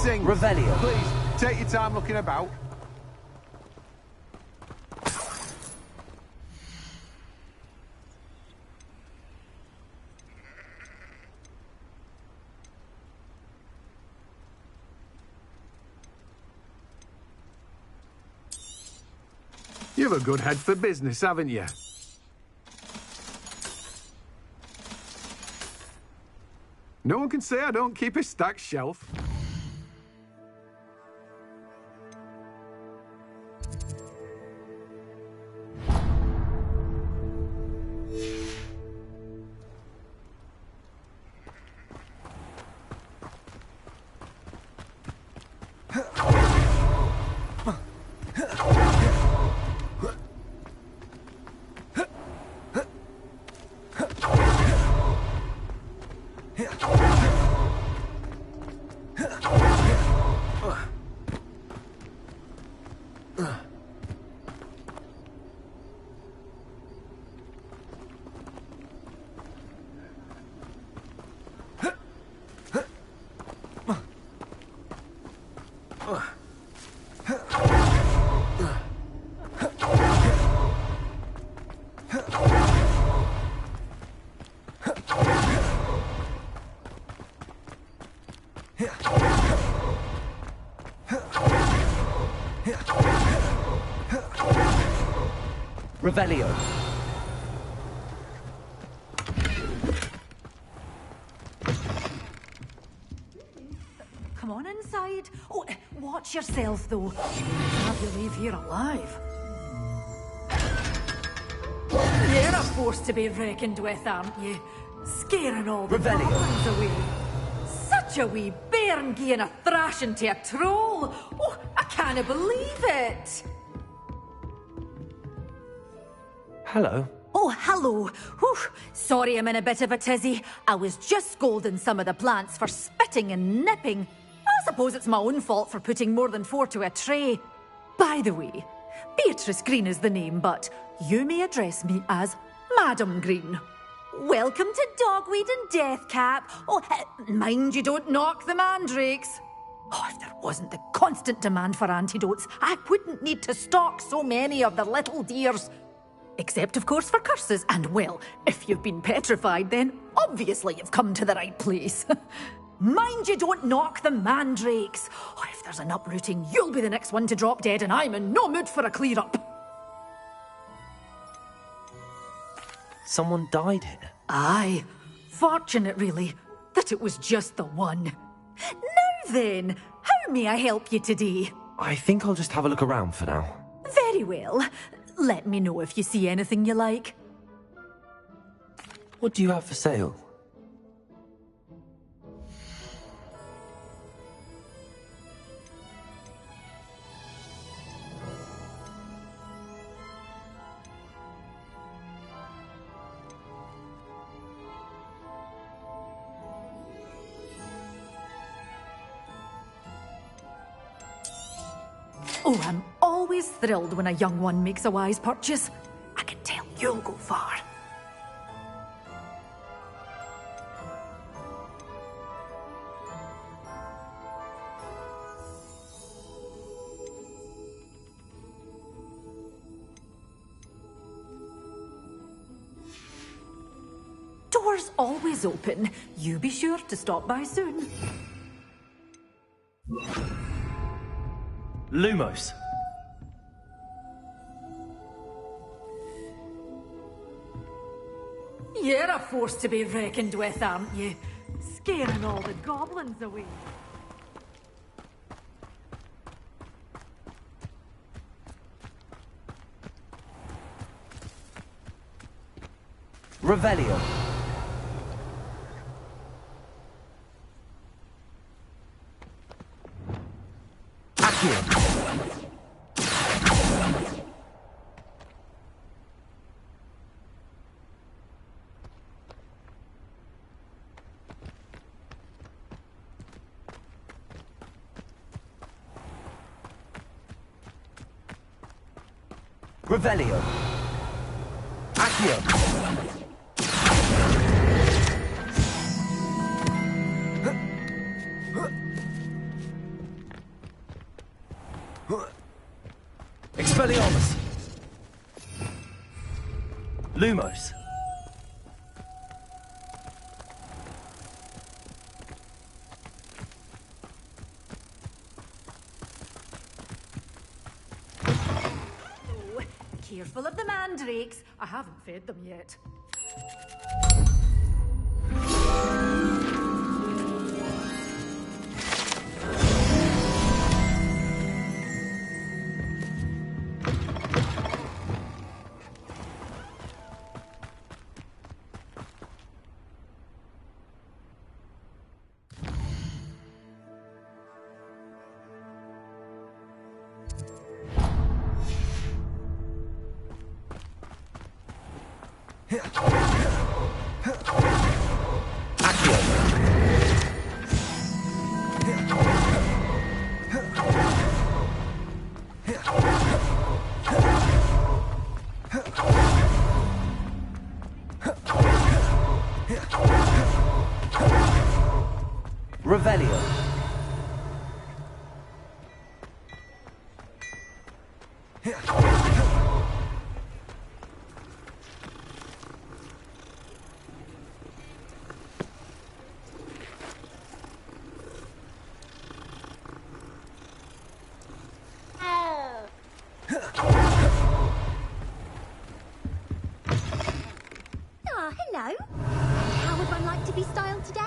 Greetings. Revelio. Please, take your time looking about. You've a good head for business, haven't you? No one can say I don't keep a stacked shelf. Yeah. Revelio. Come on inside. Oh, watch yourself, though. Have you leave here alive. You're a force to be reckoned with, aren't you? Scaring all the Revelio. goblins away. Such a wee bairn giving a thrashing to a troll. Oh, I can't believe it. Hello. Oh, hello. Whew. Sorry I'm in a bit of a tizzy. I was just scolding some of the plants for spitting and nipping. I suppose it's my own fault for putting more than 4 to a tray. By the way, Beatrice Green is the name, but you may address me as Madam Green. Welcome to Dogweed and Deathcap. Oh, mind you don't knock the mandrakes. Oh, if there wasn't the constant demand for antidotes, I wouldn't need to stock so many of the little dears. Except, of course, for curses. And, well, if you've been petrified, then obviously you've come to the right place. Mind you don't knock the mandrakes. Oh, if there's an uprooting, you'll be the next one to drop dead, and I'm in no mood for a clear-up. Someone died here. Aye. Fortunate, really, that it was just the one. Now then, how may I help you today? I think I'll just have a look around for now. Very well. Let me know if you see anything you like. What do you have for sale? Oh, I'm always thrilled when a young one makes a wise purchase. I can tell you'll go far. Doors always open. You be sure to stop by soon. Lumos. You're a force to be reckoned with, aren't you? Scaring all the goblins away. Revelio. Accio. Revelio. Accio. Expelliarmus. Lumos. Oh, careful of the mandrakes. I haven't fed them yet. Revelio. Hello. How would one like to be styled today?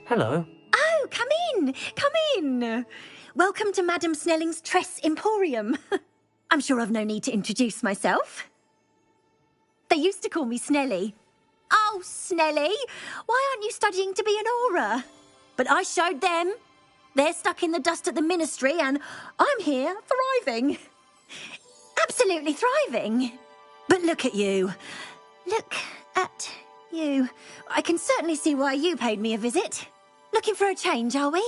Hello. Oh, come in. Come in. Welcome to Madame Snelling's Tress Emporium. I'm sure I've no need to introduce myself. They used to call me Snelly. Oh, Snelly, why aren't you studying to be an aura? But I showed them. They're stuck in the dust at the ministry and I'm here thriving. Absolutely thriving. But look at you. Look at you. I can certainly see why you paid me a visit. Looking for a change, are we?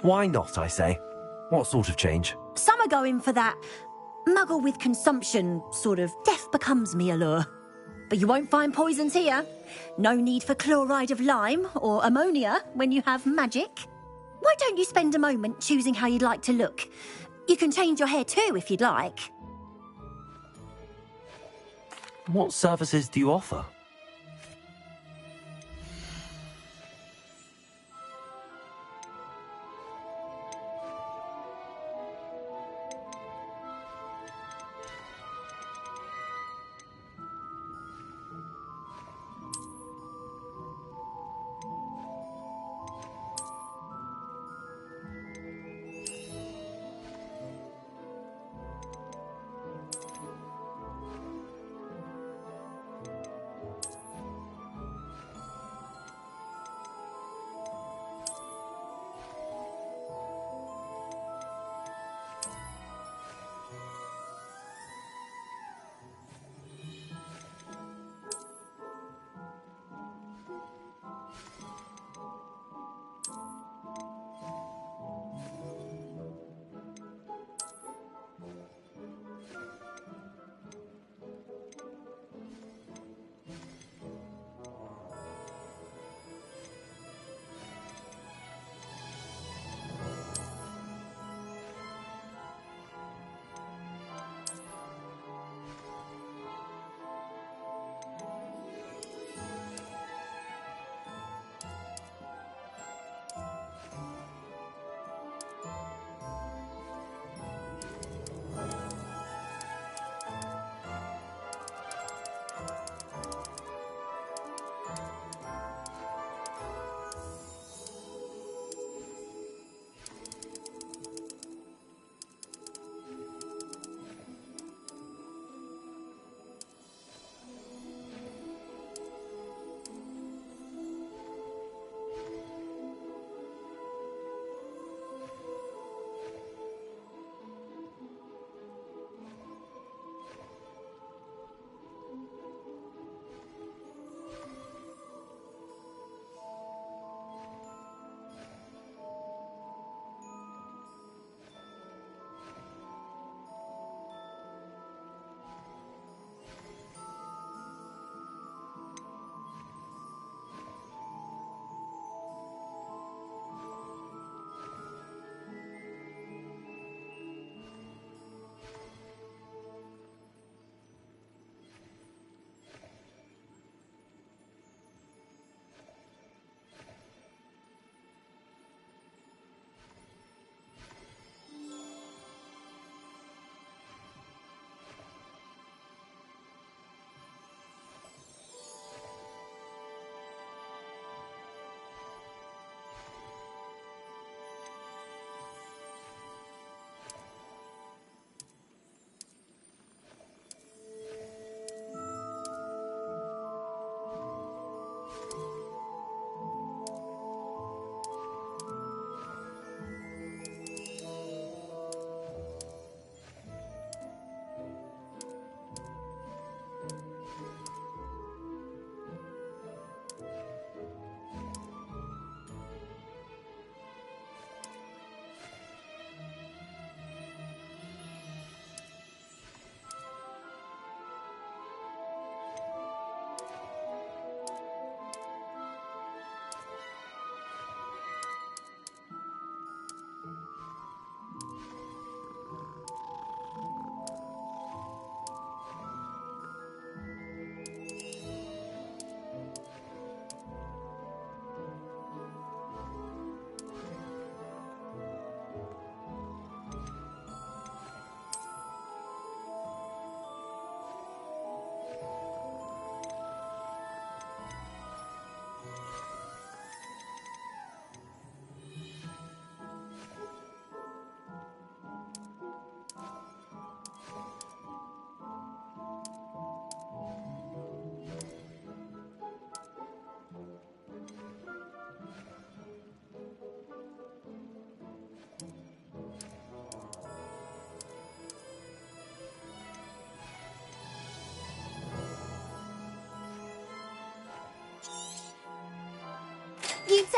Why not, I say? What sort of change? Some are going for that muggle with consumption, sort of death becomes me allure. But you won't find poisons here. No need for chloride of lime or ammonia when you have magic. Why don't you spend a moment choosing how you'd like to look? You can change your hair too if you'd like. What services do you offer?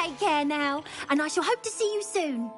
take care now, and I shall hope to see you soon.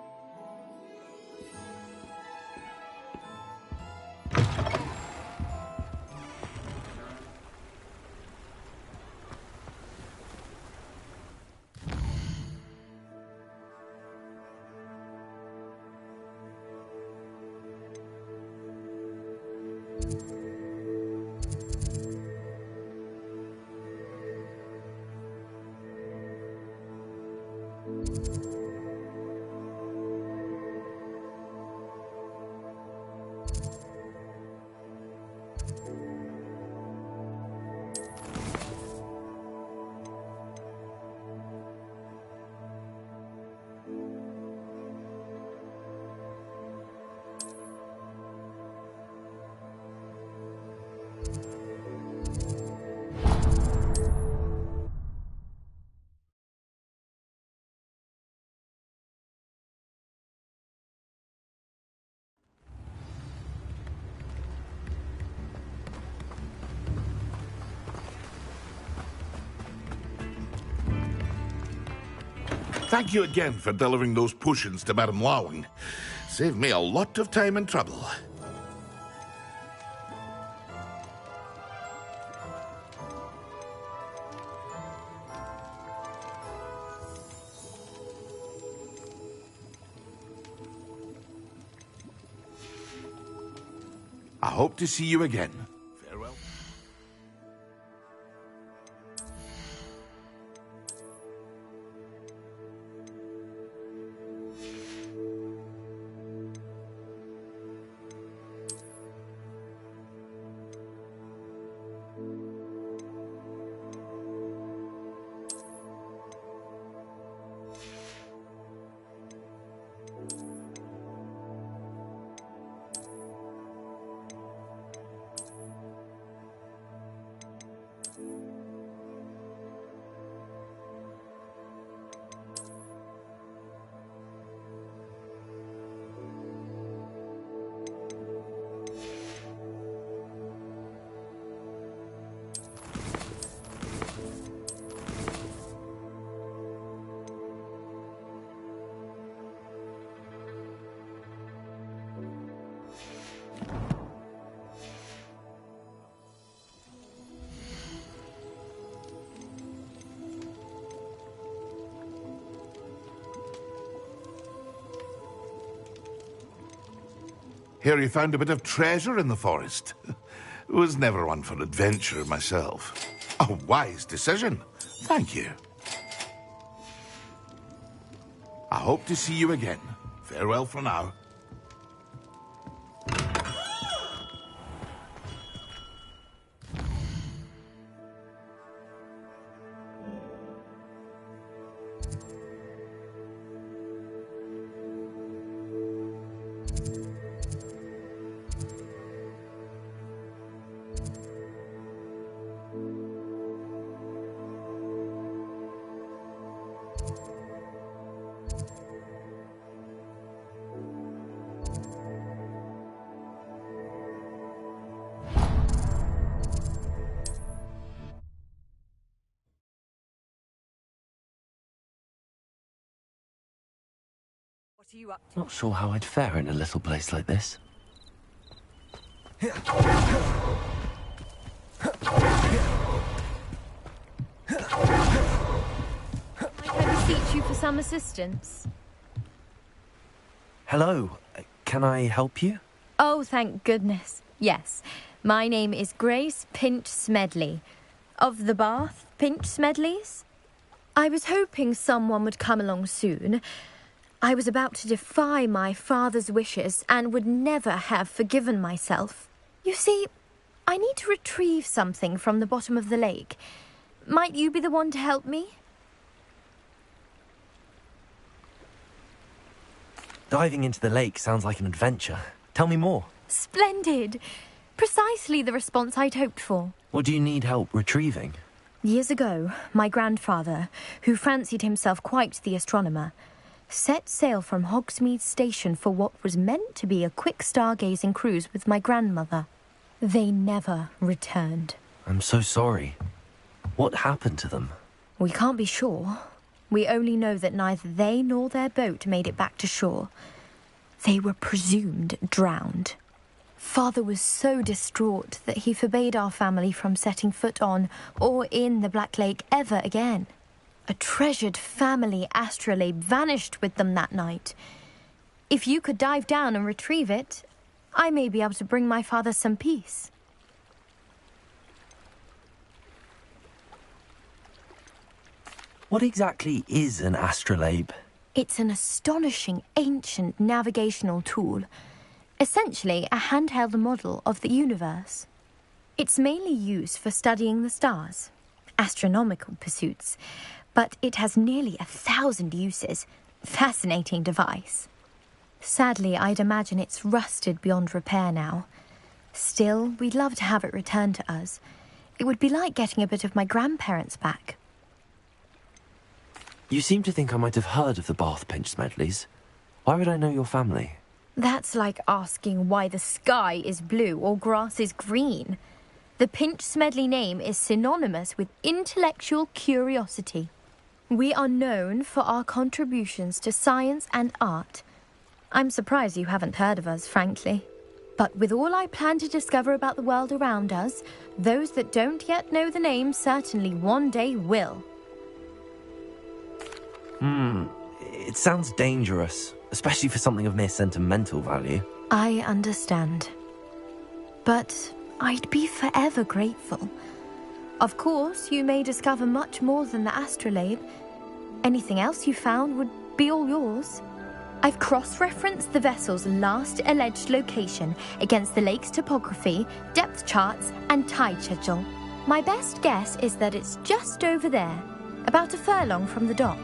Thank you again for delivering those potions to Madame Lawing. Saved me a lot of time and trouble. I hope to see you again. Farewell. Hear you found a bit of treasure in the forest. Was never one for adventure myself. A wise decision. Thank you. I hope to see you again. Farewell for now. What are you up to? Not sure how I'd fare in a little place like this. Might I beseech you for some assistance? Hello, can I help you? Oh, thank goodness. Yes. My name is Grace Pinch Smedley. Of the Bath Pinch Smedleys? I was hoping someone would come along soon. I was about to defy my father's wishes and would never have forgiven myself. You see, I need to retrieve something from the bottom of the lake. Might you be the one to help me? Diving into the lake sounds like an adventure. Tell me more. Splendid! Precisely the response I'd hoped for. What do you need help retrieving? Years ago, my grandfather, who fancied himself quite the astronomer, set sail from Hogsmeade Station for what was meant to be a quick stargazing cruise with my grandmother. They never returned. I'm so sorry. What happened to them? We can't be sure. We only know that neither they nor their boat made it back to shore. They were presumed drowned. Father was so distraught that he forbade our family from setting foot on or in the Black Lake ever again. A treasured family astrolabe vanished with them that night. If you could dive down and retrieve it, I may be able to bring my father some peace. What exactly is an astrolabe? It's an astonishing ancient navigational tool. Essentially a handheld model of the universe. It's mainly used for studying the stars, astronomical pursuits, but it has nearly 1,000 uses. Fascinating device. Sadly, I'd imagine it's rusted beyond repair now. Still, we'd love to have it returned to us. It would be like getting a bit of my grandparents back. You seem to think I might have heard of the Bath Pinch Smedleys. Why would I know your family? That's like asking why the sky is blue or grass is green. The Pinch Smedley name is synonymous with intellectual curiosity. We are known for our contributions to science and art. I'm surprised you haven't heard of us, frankly. But with all I plan to discover about the world around us, those that don't yet know the name certainly one day will. It sounds dangerous, especially for something of mere sentimental value. I understand. But I'd be forever grateful. Of course, you may discover much more than the astrolabe. Anything else you found would be all yours. I've cross-referenced the vessel's last alleged location against the lake's topography, depth charts, and tide schedule. My best guess is that it's just over there, about a furlong from the dock.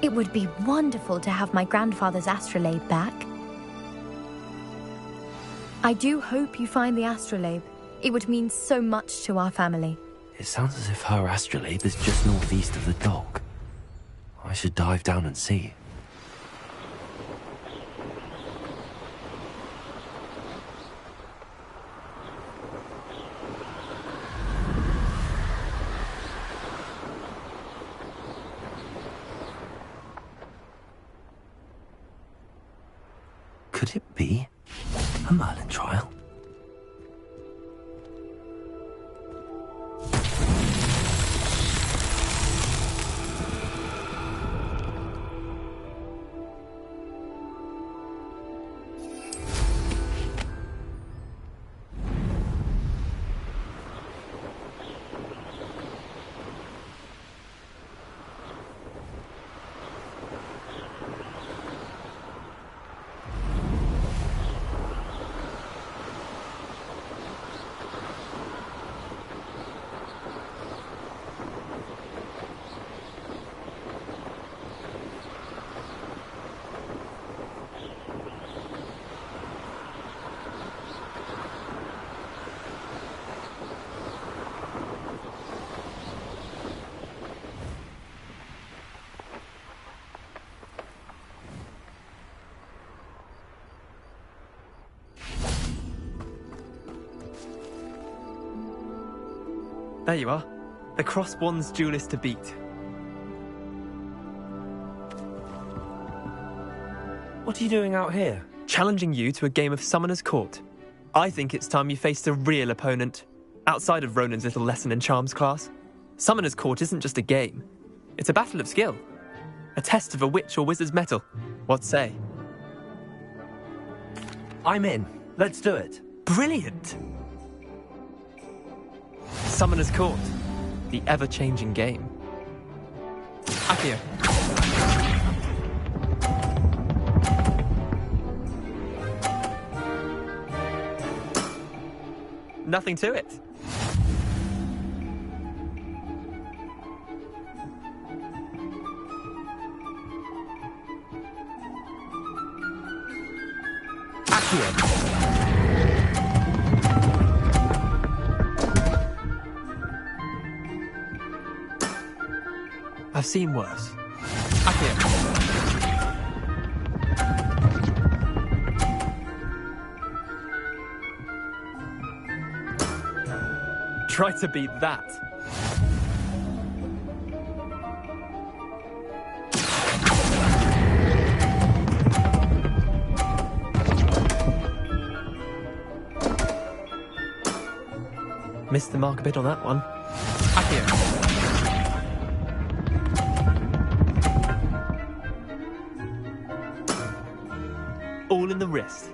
It would be wonderful to have my grandfather's astrolabe back. I do hope you find the astrolabe. It would mean so much to our family. It sounds as if her astrolabe is just northeast of the dock. I should dive down and see. Could it be a Merlin trial? There you are. The Crosswands duelist to beat. What are you doing out here? Challenging you to a game of Summoner's Court. I think it's time you faced a real opponent, outside of Ronan's little lesson in charms class. Summoner's Court isn't just a game. It's a battle of skill. A test of a witch or wizard's mettle. What say? I'm in. Let's do it. Brilliant! Summoner's Court. The ever-changing game. Accio. Nothing to it. Accio. I've seen worse. Accio. Try to beat that. Missed the mark a bit on that one. Accio. All in the wrist.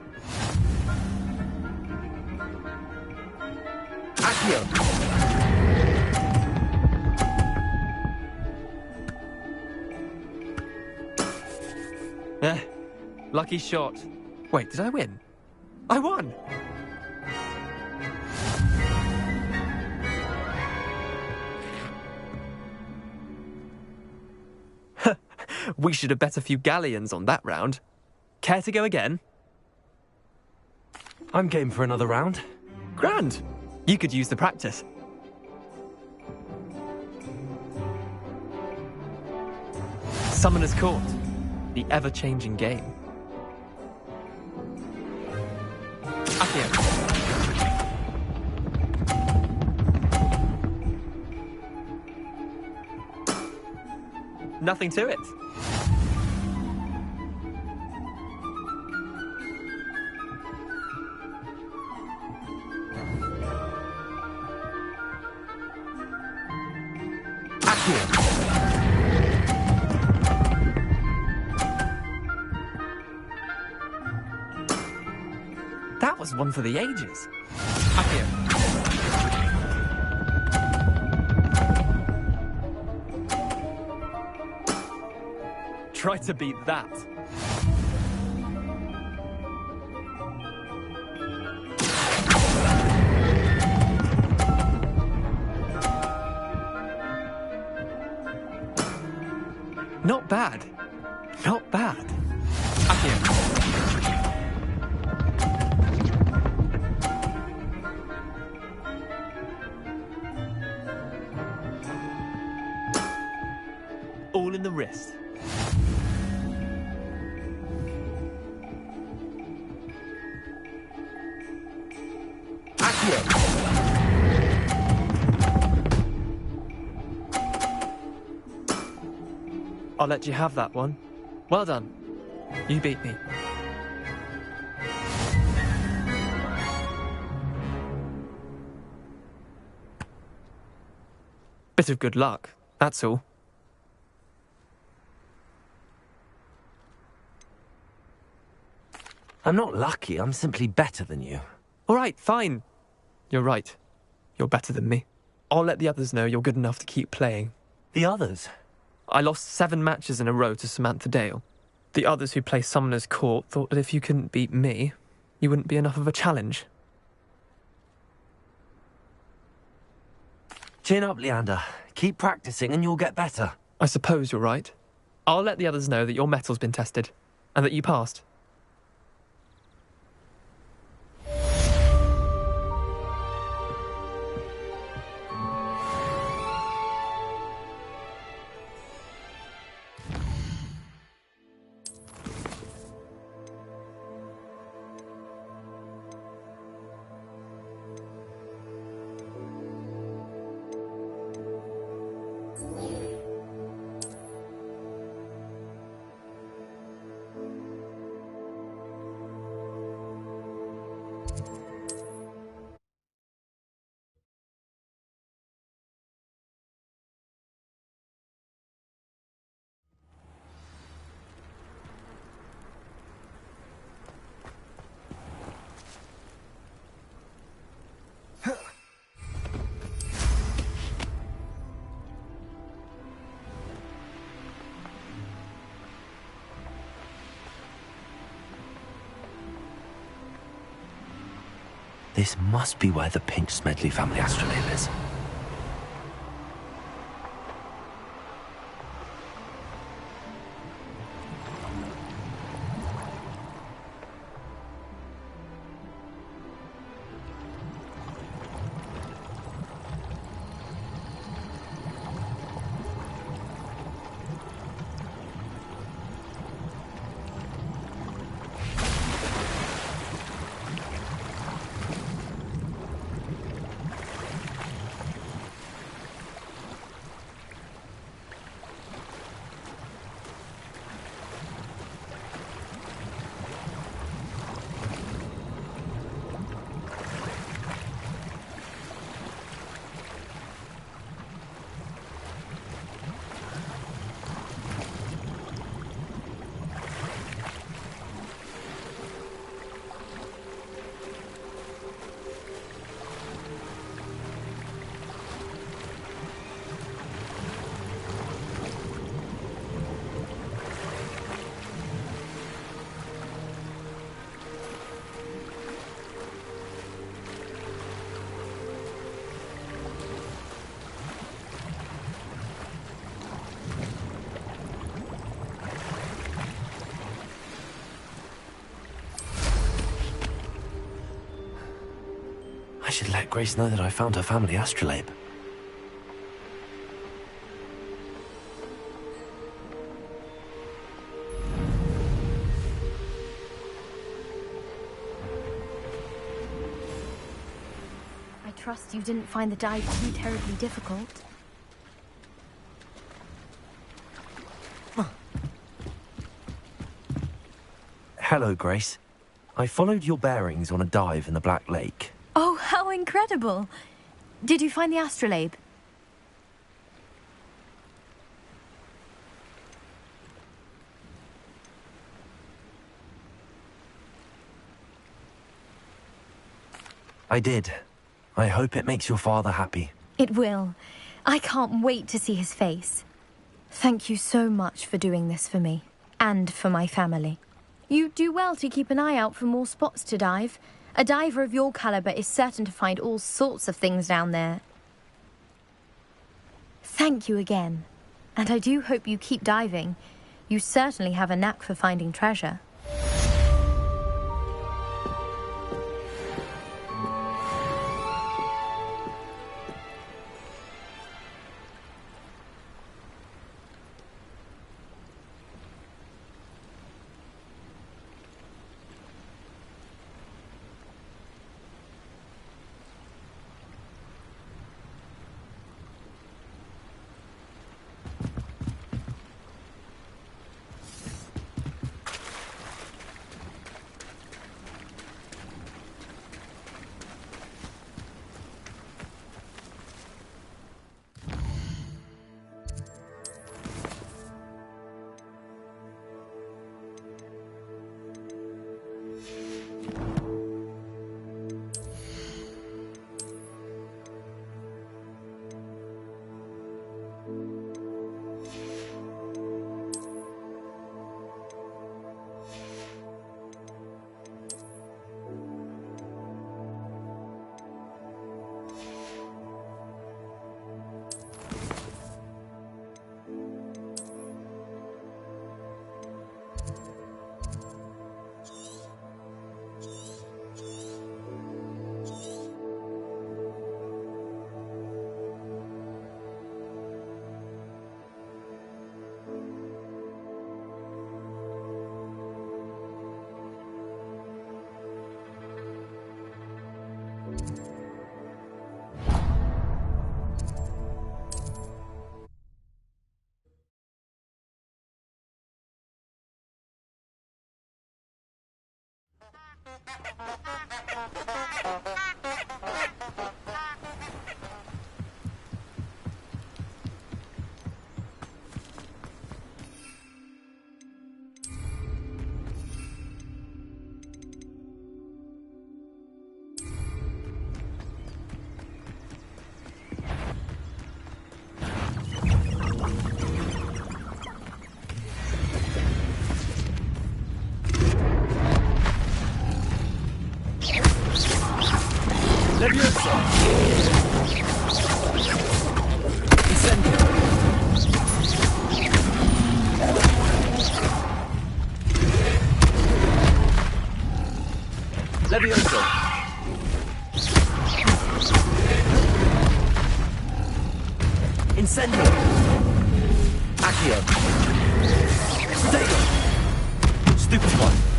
Accio. Lucky shot. Wait, did I win? I won! We should have bet a few galleons on that round. Care to go again? I'm game for another round. Grand! You could use the practice. Summoner's Court. The ever-changing game. Accio. Nothing to it. Accio. That was one for the ages. Accio. Try to beat that. Not bad. Not bad. Accio. All in the wrist. I'll let you have that one. Well done. You beat me. Bit of good luck, that's all. I'm not lucky, I'm simply better than you. All right, fine. You're right. You're better than me. I'll let the others know you're good enough to keep playing. The others? I lost 7 matches in a row to Samantha Dale. The others who play Summoner's Court thought that if you couldn't beat me, you wouldn't be enough of a challenge. Chin up, Leander. Keep practicing and you'll get better. I suppose you're right. I'll let the others know that your metal's been tested, and that you passed. This must be where the Pinch Smedley family astrolabe is. should let Grace know that I found her family astrolabe. I trust you didn't find the dive too terribly difficult. Hello, Grace. I followed your bearings on a dive in the Black Lake. Oh, how incredible! Did you find the astrolabe? I did. I hope it makes your father happy. It will. I can't wait to see his face. Thank you so much for doing this for me, and for my family. You do well to keep an eye out for more spots to dive. A diver of your caliber is certain to find all sorts of things down there. Thank you again. And I do hope you keep diving. You certainly have a knack for finding treasure. Incendio! Accio! Stego! Stupid one!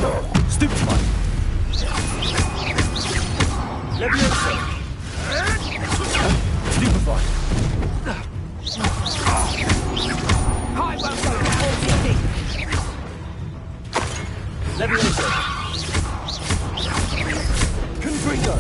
Stupefy. Leviosa. Stupefy. High welcome, OTT. Leviosa. Confringo.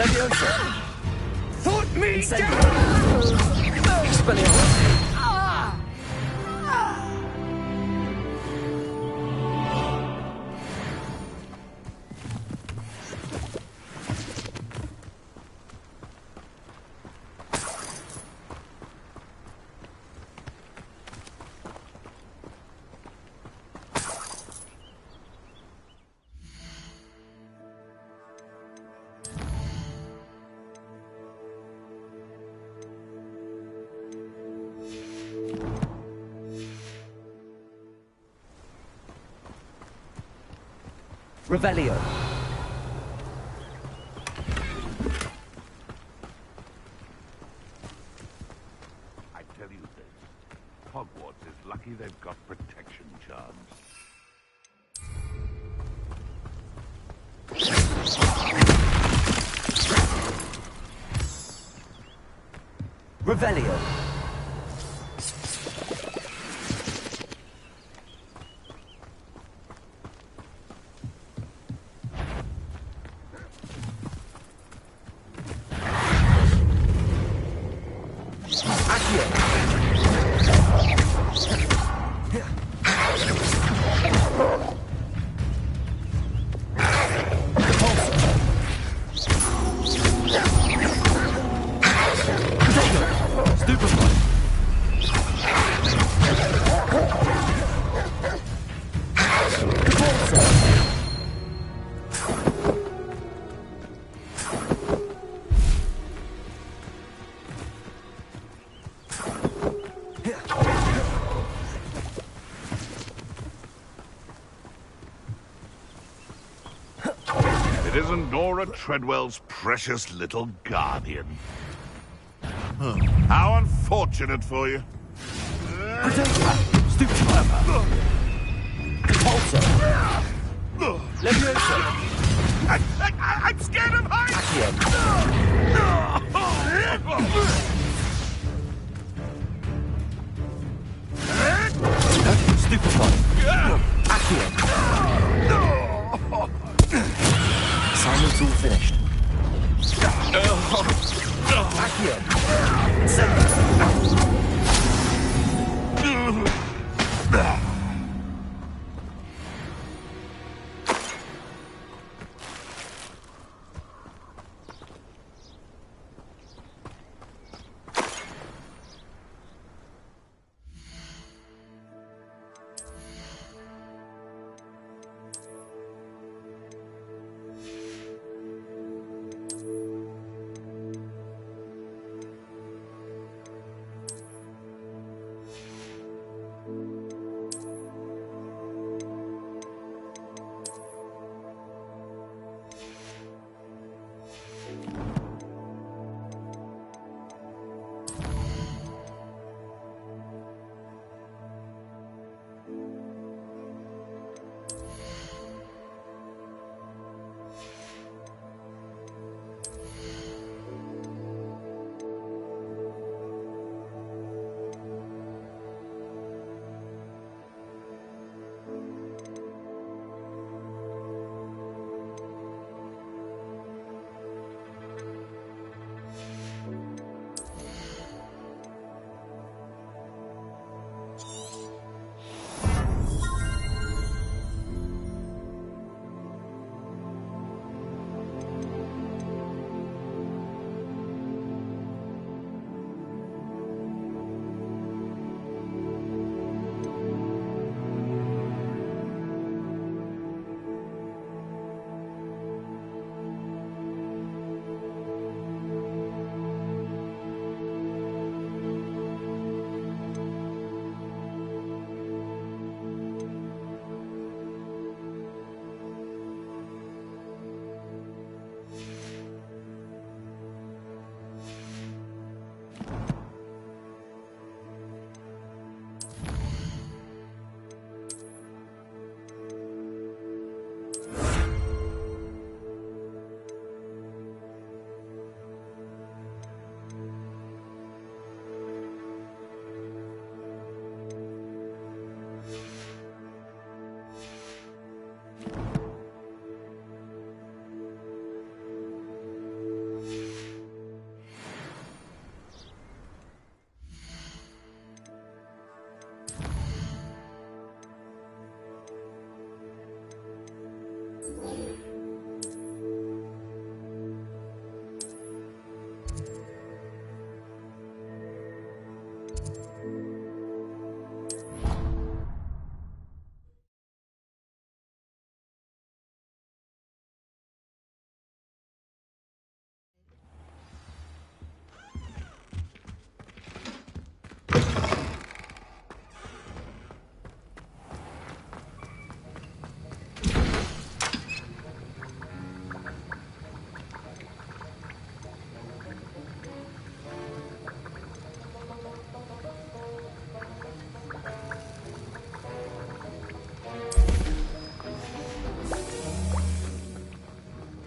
Leviosa. Put me Incendio. down! Expelliarmus. Revelio. I tell you this, Hogwarts is lucky they've got protection charms. Revelio. It isn't Nora Treadwell's precious little guardian. How unfortunate for you. Stupefy. Repulsor. Leviosa. I'm scared of heights! Accio. Stupefy. Accio. Assignment's all finished. Accio. Incendio.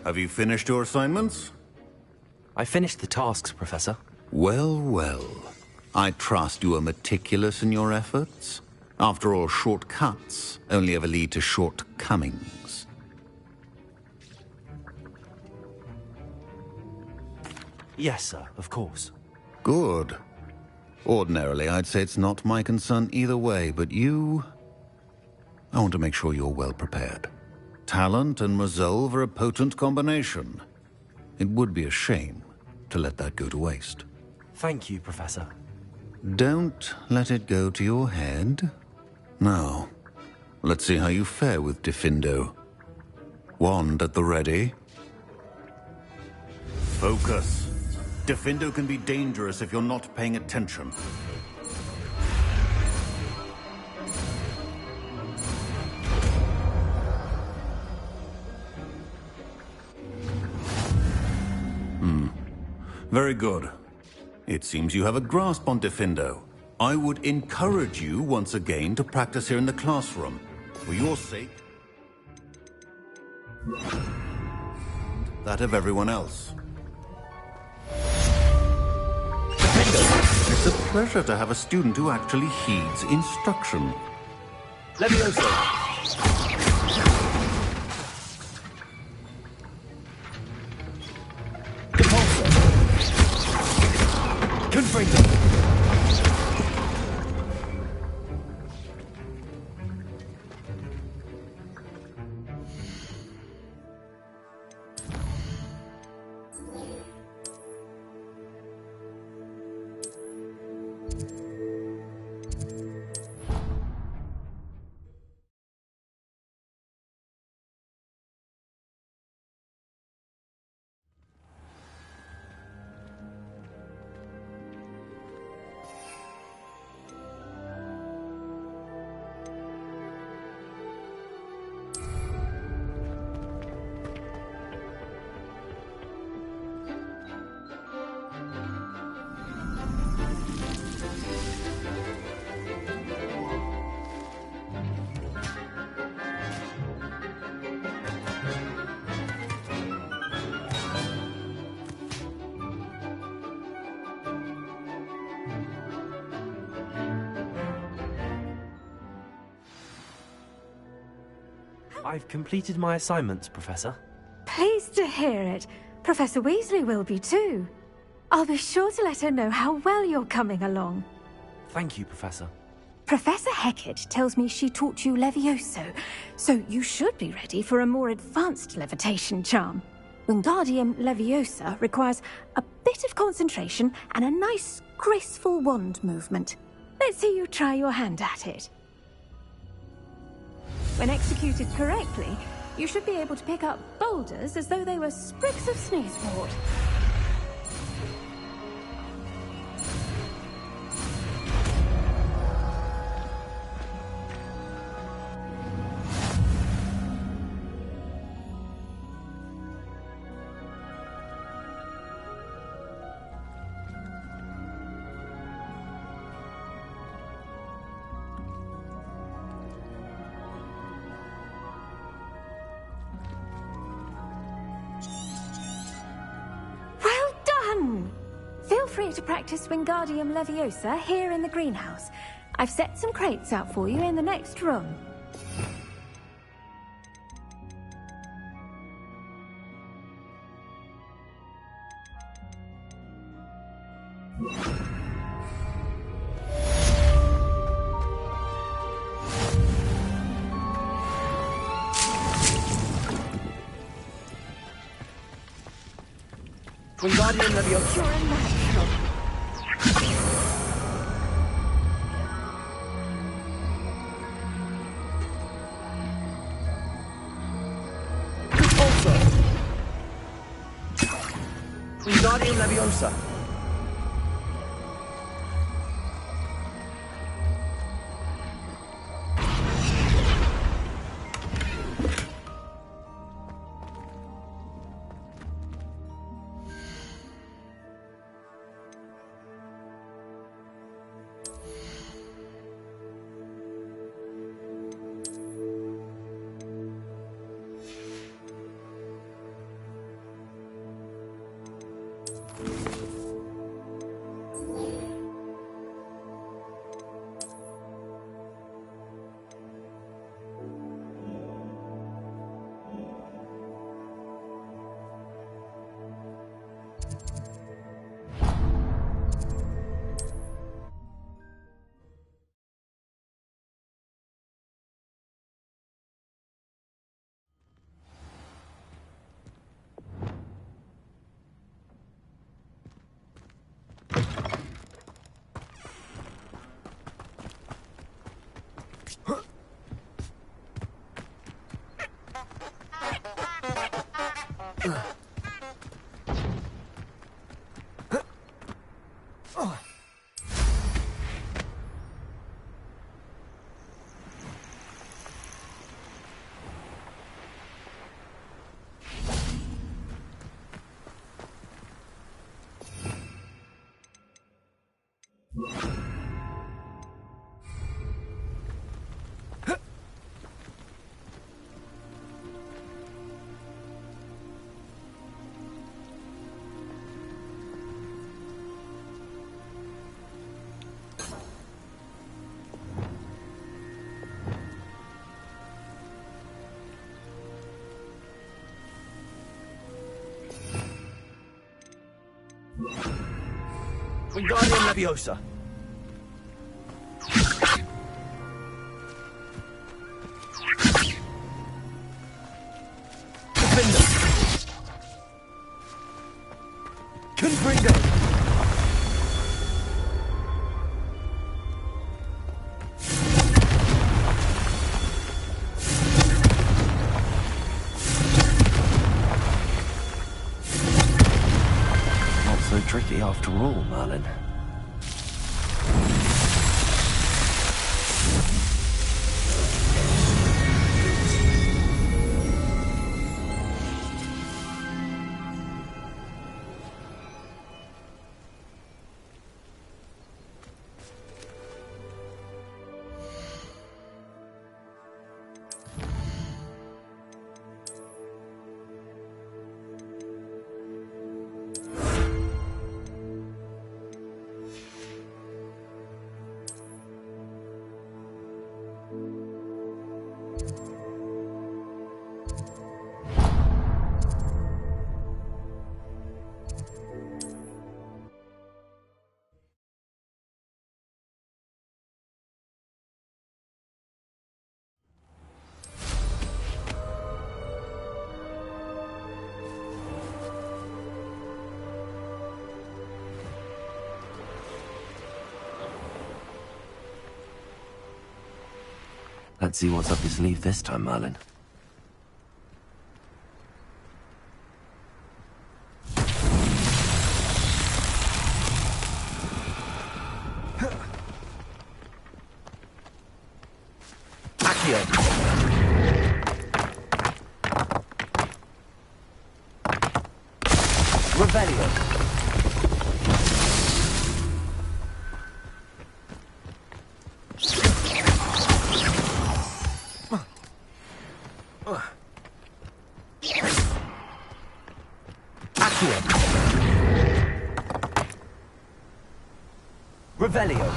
Have you finished your assignments? I finished the tasks, Professor. Well, well. I trust you are meticulous in your efforts. After all, shortcuts only ever lead to shortcomings. Yes, sir, of course. Good. Ordinarily, I'd say it's not my concern either way, but you... I want to make sure you're well prepared. Talent and resolve are a potent combination. It would be a shame to let that go to waste. Thank you, Professor. Don't let it go to your head. Now, let's see how you fare with Diffindo. Wand at the ready. Focus. Diffindo can be dangerous if you're not paying attention. Very good. It seems you have a grasp on Diffindo. I would encourage you once again to practice here in the classroom. For your sake. That of everyone else. It's a pleasure to have a student who actually heeds instruction. Levioso! Confringo! I've completed my assignments, Professor. Pleased to hear it. Professor Weasley will be too. I'll be sure to let her know how well you're coming along. Thank you, Professor. Professor Hecat tells me she taught you Levioso, so you should be ready for a more advanced levitation charm. Wingardium Leviosa requires a bit of concentration and a nice, graceful wand movement. Let's see you try your hand at it. When executed correctly, you should be able to pick up boulders as though they were sprigs of sneezewort. Feel free to practice Wingardium Leviosa here in the greenhouse. I've set some crates out for you in the next room. Wingardium Leviosa. You're a natural. Also. Wingardium Leviosa. Wingardium Leviosa. Defender. Confringo. Not so tricky after all, Merlin. Let's see what's up your sleeve this time, Merlin. Accio. Revelio. Revelio.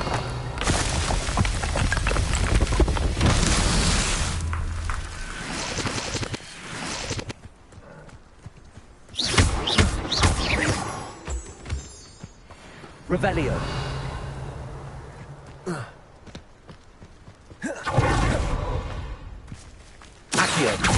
Revelio. Accio.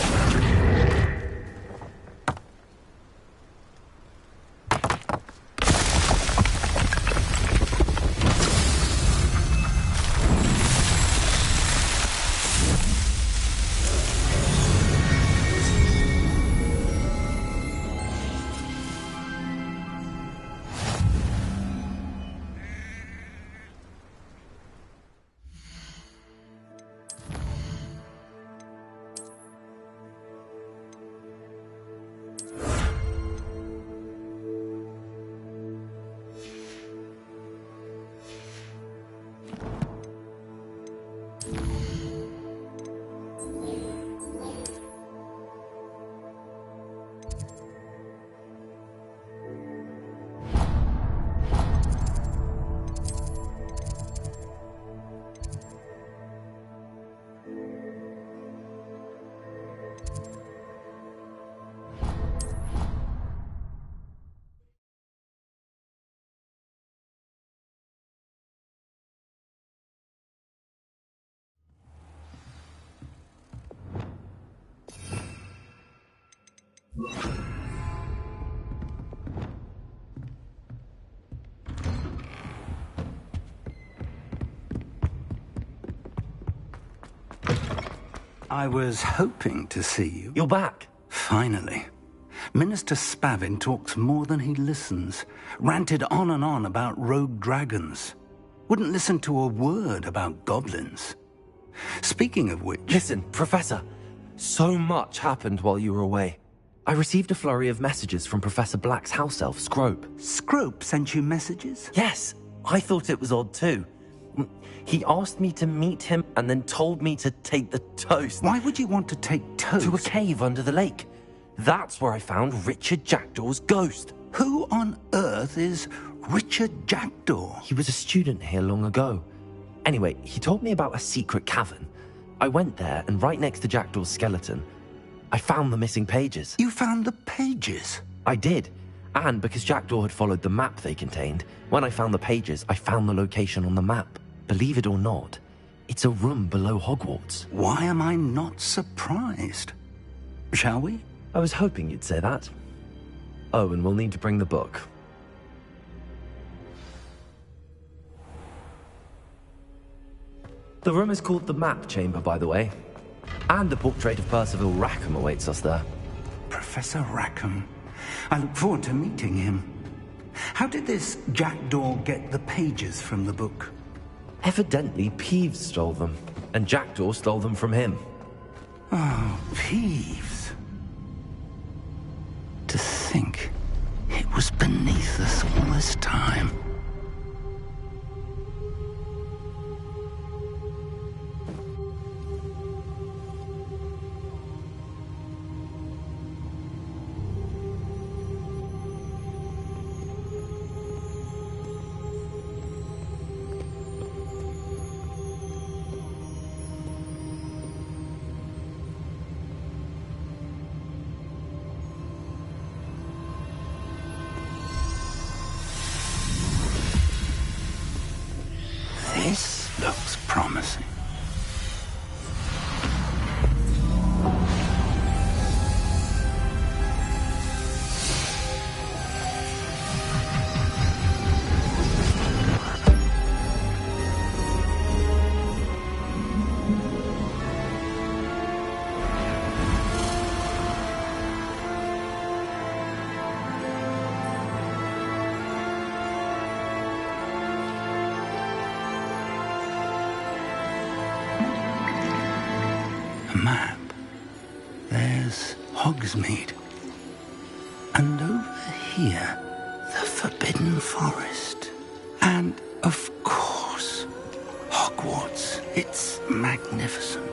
I was hoping to see you. You're back. Finally. Minister Spavin talks more than he listens. Ranted on and on about rogue dragons. Wouldn't listen to a word about goblins. Speaking of which... Listen, Professor, so much happened while you were away. I received a flurry of messages from Professor Black's house elf, Scrope. Scrope sent you messages? Yes, I thought it was odd too. He asked me to meet him and then told me to take the toast. Why would you want to take toast? To a cave under the lake. That's where I found Richard Jackdaw's ghost. Who on earth is Richard Jackdaw? He was a student here long ago. Anyway, he told me about a secret cavern. I went there, and right next to Jackdaw's skeleton, I found the missing pages. You found the pages? I did. And because Jackdaw had followed the map they contained, when I found the pages, I found the location on the map. Believe it or not, it's a room below Hogwarts. Why am I not surprised? Shall we? I was hoping you'd say that. Oh, and we'll need to bring the book. The room is called the Map Chamber, by the way. And the portrait of Percival Rackham awaits us there. Professor Rackham. I look forward to meeting him. How did this Jackdaw get the pages from the book? Evidently, Peeves stole them, and Jackdaw stole them from him. Oh, Peeves. To think it was beneath us all this time. This looks promising. Map. There's Hogsmeade. And over here, the Forbidden Forest. And, of course, Hogwarts. It's magnificent.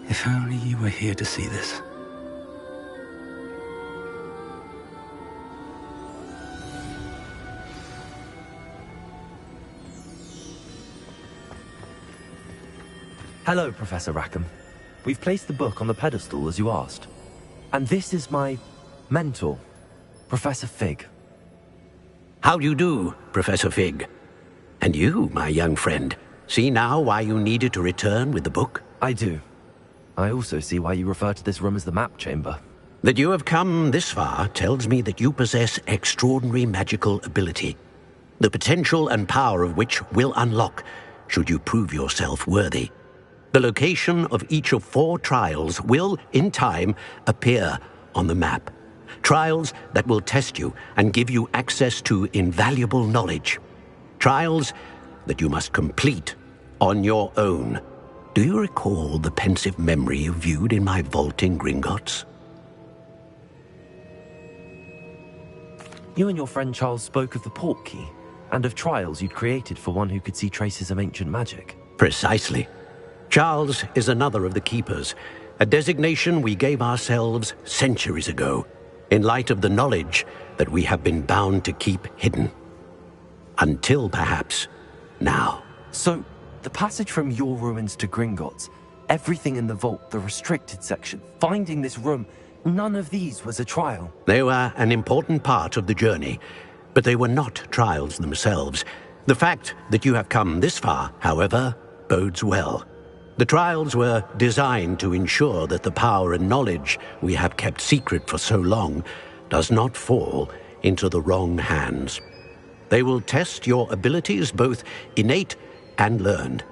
If only you were here to see this. Hello, Professor Rackham. We've placed the book on the pedestal as you asked. And this is my mentor, Professor Fig. How do you do, Professor Fig? And you, my young friend, see now why you needed to return with the book? I do. I also see why you refer to this room as the Map Chamber. That you have come this far tells me that you possess extraordinary magical ability, the potential and power of which will unlock should you prove yourself worthy. The location of each of 4 trials will, in time, appear on the map. Trials that will test you and give you access to invaluable knowledge. Trials that you must complete on your own. Do you recall the pensive memory you viewed in my vault in Gringotts? You and your friend Charles spoke of the Portkey, and of trials you'd created for one who could see traces of ancient magic. Precisely. Charles is another of the Keepers, a designation we gave ourselves centuries ago, in light of the knowledge that we have been bound to keep hidden. Until, perhaps, now. So, the passage from your ruins to Gringotts, everything in the vault, the restricted section, finding this room, none of these was a trial. They were an important part of the journey, but they were not trials themselves. The fact that you have come this far, however, bodes well. The trials were designed to ensure that the power and knowledge we have kept secret for so long does not fall into the wrong hands. They will test your abilities, both innate and learned.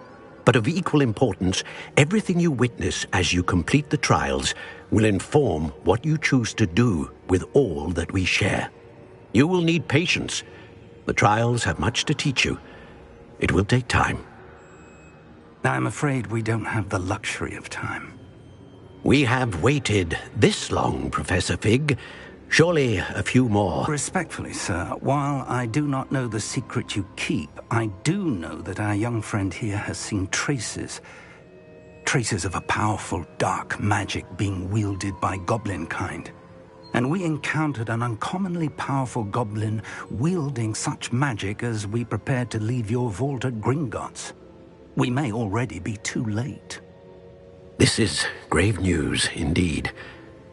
But of equal importance, everything you witness as you complete the trials will inform what you choose to do with all that we share. You will need patience. The trials have much to teach you. It will take time. I'm afraid we don't have the luxury of time. We have waited this long, Professor Fig. Surely a few more. Respectfully, sir, while I do not know the secret you keep, I do know that our young friend here has seen traces of a powerful dark magic being wielded by goblin kind. And we encountered an uncommonly powerful goblin wielding such magic as we prepared to leave your vault at Gringotts. We may already be too late. This is grave news indeed.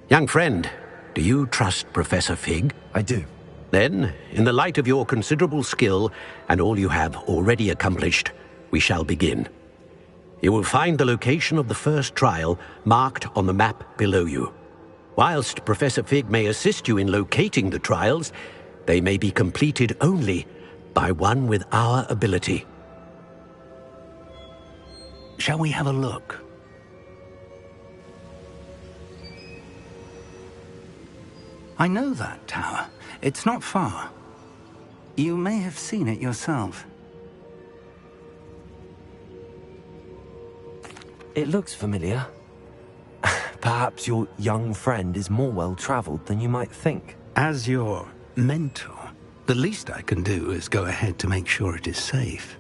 Young friend, do you trust Professor Fig? I do. Then, in the light of your considerable skill and all you have already accomplished, we shall begin. You will find the location of the first trial marked on the map below you. Whilst Professor Fig may assist you in locating the trials, they may be completed only by one with our ability. Shall we have a look? I know that tower. It's not far. You may have seen it yourself. It looks familiar. Perhaps your young friend is more well-traveled than you might think. As your mentor, the least I can do is go ahead to make sure it is safe.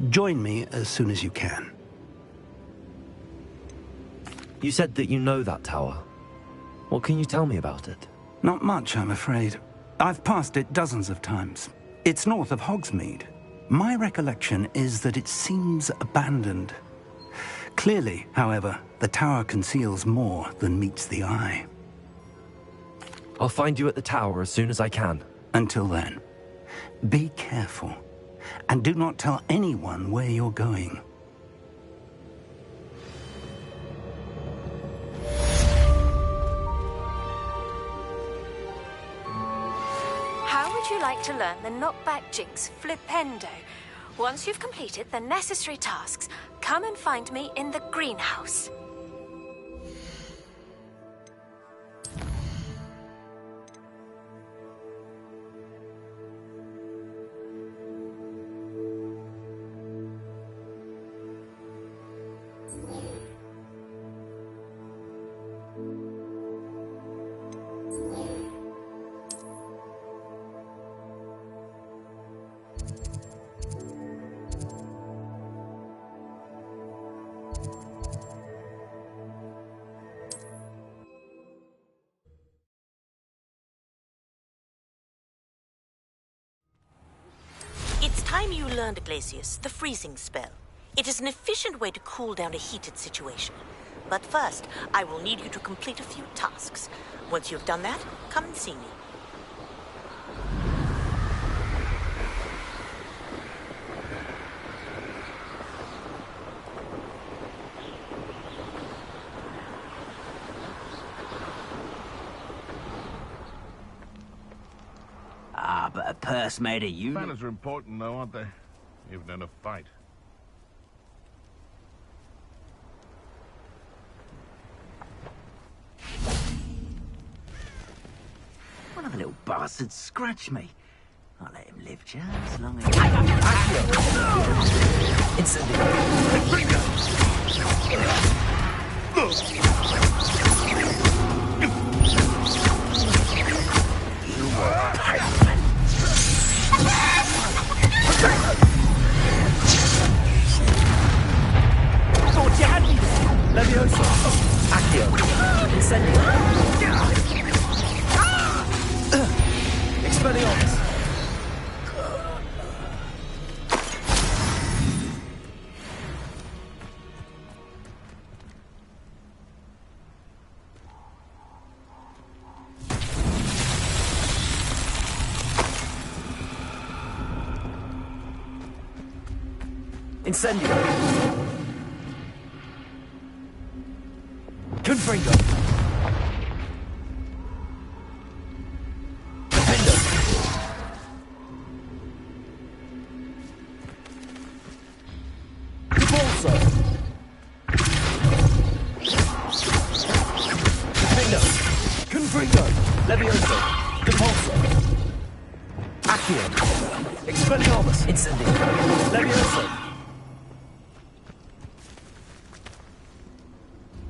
Join me as soon as you can. You said that you know that tower. What can you tell me about it? Not much, I'm afraid. I've passed it dozens of times. It's north of Hogsmeade. My recollection is that it seems abandoned. Clearly, however, the tower conceals more than meets the eye. I'll find you at the tower as soon as I can. Until then, be careful, and do not tell anyone where you're going. How would you like to learn the knockback jinx flipendo? Once you've completed the necessary tasks, come and find me in the greenhouse. It's time you learned, Glacius, the freezing spell. It is an efficient way to cool down a heated situation. But first, I will need you to complete a few tasks. Once you've done that, come and see me. But a purse made of you. Manners are important, though, aren't they? Even in a fight. One of the little bastards scratched me. I'll let him live just as long as... Thought you had me there! Leviosa! Accio! Incendio! Expelliarmus! Incendio! Levioso. Compulso. Accio. Expelliarmus. Incendio. Levioso.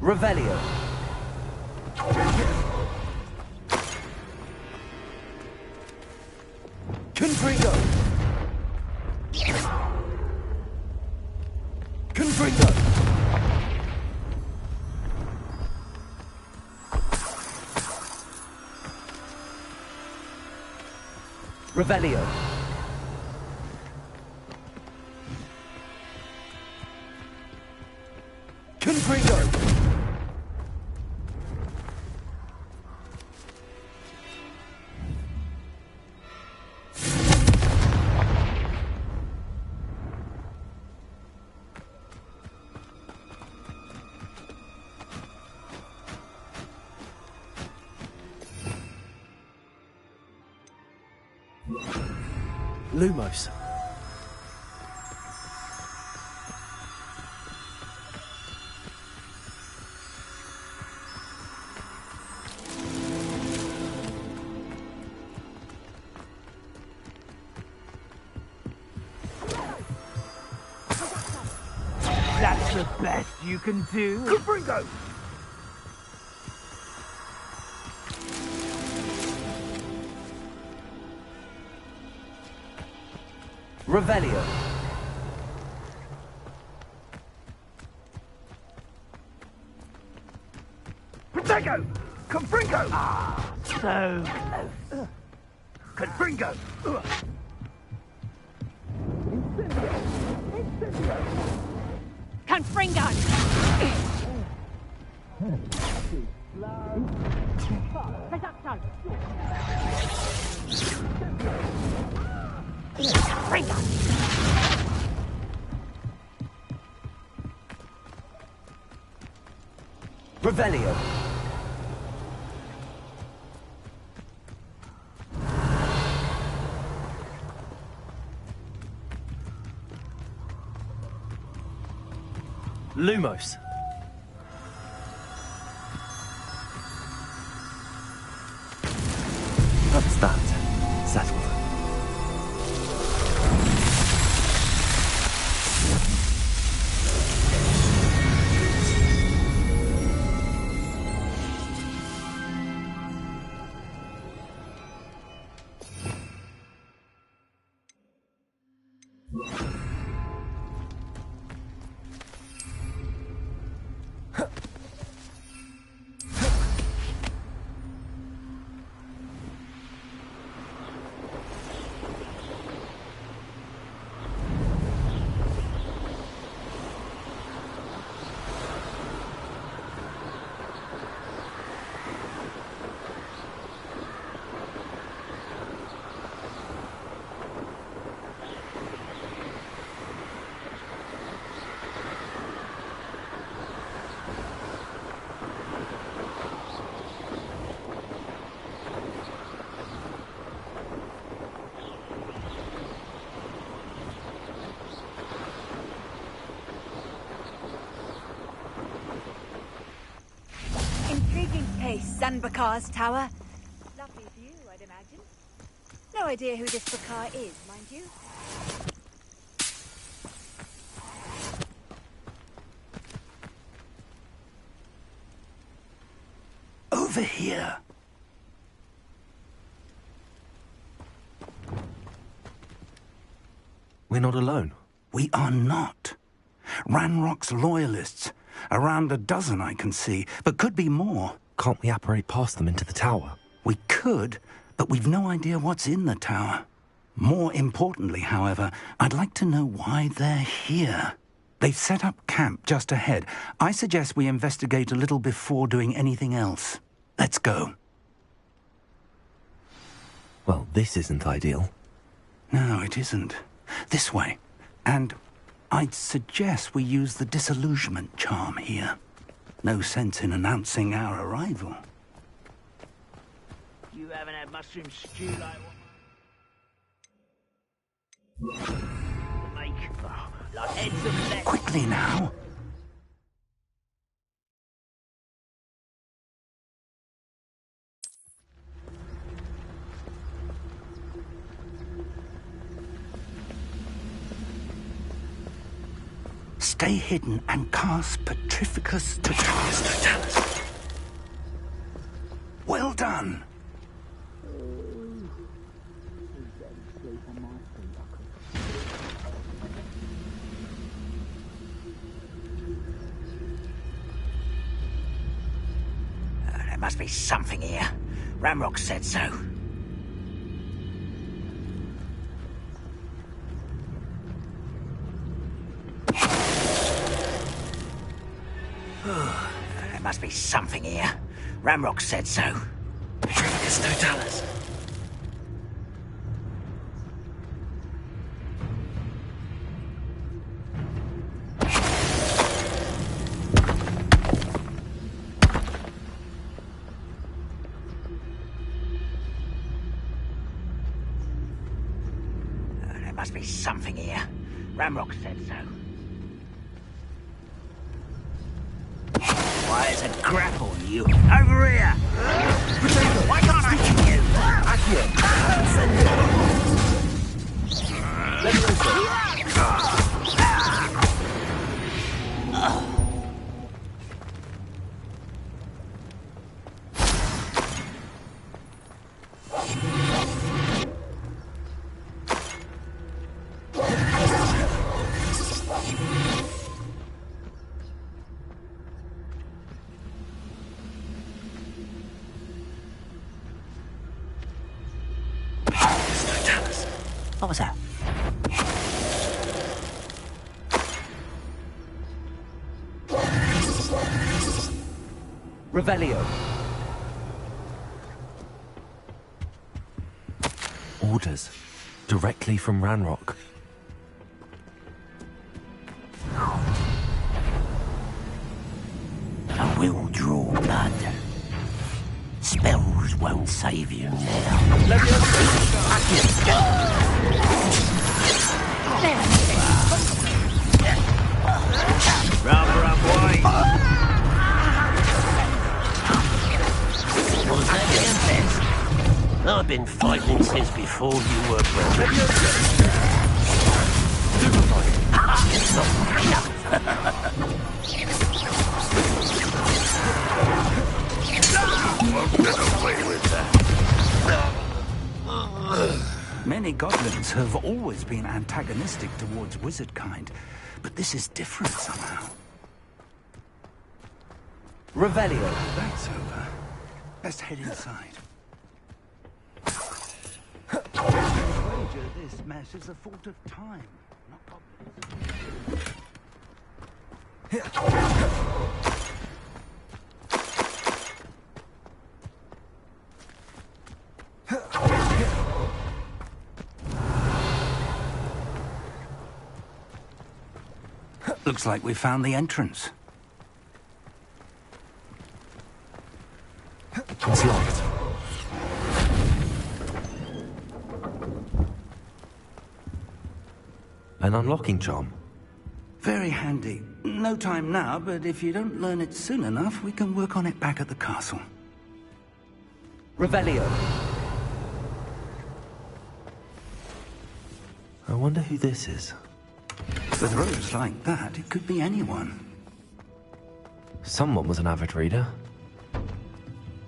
Revelio. Confringo. Confringo. Revelio. Confringo. Lumos. That's the best you can do. Confringo. Revelio. Protego! Confringo! Ah, so close. Confringo! Confringo! Revelio. Lumos. That's that. Settled. Sanbakar's tower. Lovely view, I'd imagine. No idea who this Bakar is, mind you. Over here. We're not alone. We are not. Ranrock's loyalists. Around a dozen I can see, but could be more. Can't we apparate past them into the tower? We could, but we've no idea what's in the tower. More importantly, however, I'd like to know why they're here. They've set up camp just ahead. I suggest we investigate a little before doing anything else. Let's go. Well, this isn't ideal. No, it isn't. This way. And I'd suggest we use the disillusionment charm here. No sense in announcing our arrival. You haven't had mushroom stew like what? Make like heads of lead. Quickly now. Stay hidden and cast Petrificus Totalis. Well done. There must be something here. Ramrock said so. There must be something here. Ramrock said so. Petrificus Totalis. There must be something here. Ramrock said so. Why is a grapple on you? Over here! Why can't I hit you? What was that? Revelio. Orders. Directly from Ranrock. I will draw blood. Spells won't save you now. Rub, boy. Was that your best? I've been fighting since before you were born. Many goblins have always been antagonistic towards wizard kind, but this is different somehow. Revelio. That's over. Let's head inside. I wager this mess is a fault of time, not Looks like we found the entrance. It's locked. An unlocking charm. Very handy. No time now, but if you don't learn it soon enough, we can work on it back at the castle. Revelio. I wonder who this is. With robes like that, it could be anyone. Someone was an avid reader.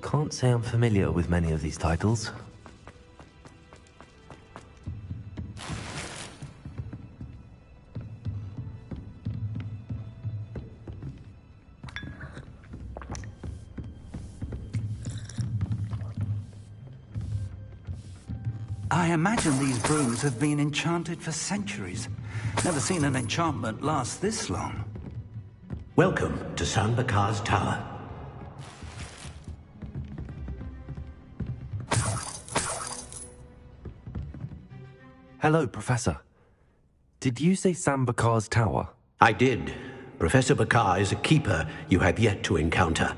Can't say I'm familiar with many of these titles. I imagine these brooms have been enchanted for centuries. Never seen an enchantment last this long. Welcome to San Bakar's Tower. Hello, Professor. Did you say Sam Bakar's tower? I did. Professor Bakar is a keeper you have yet to encounter.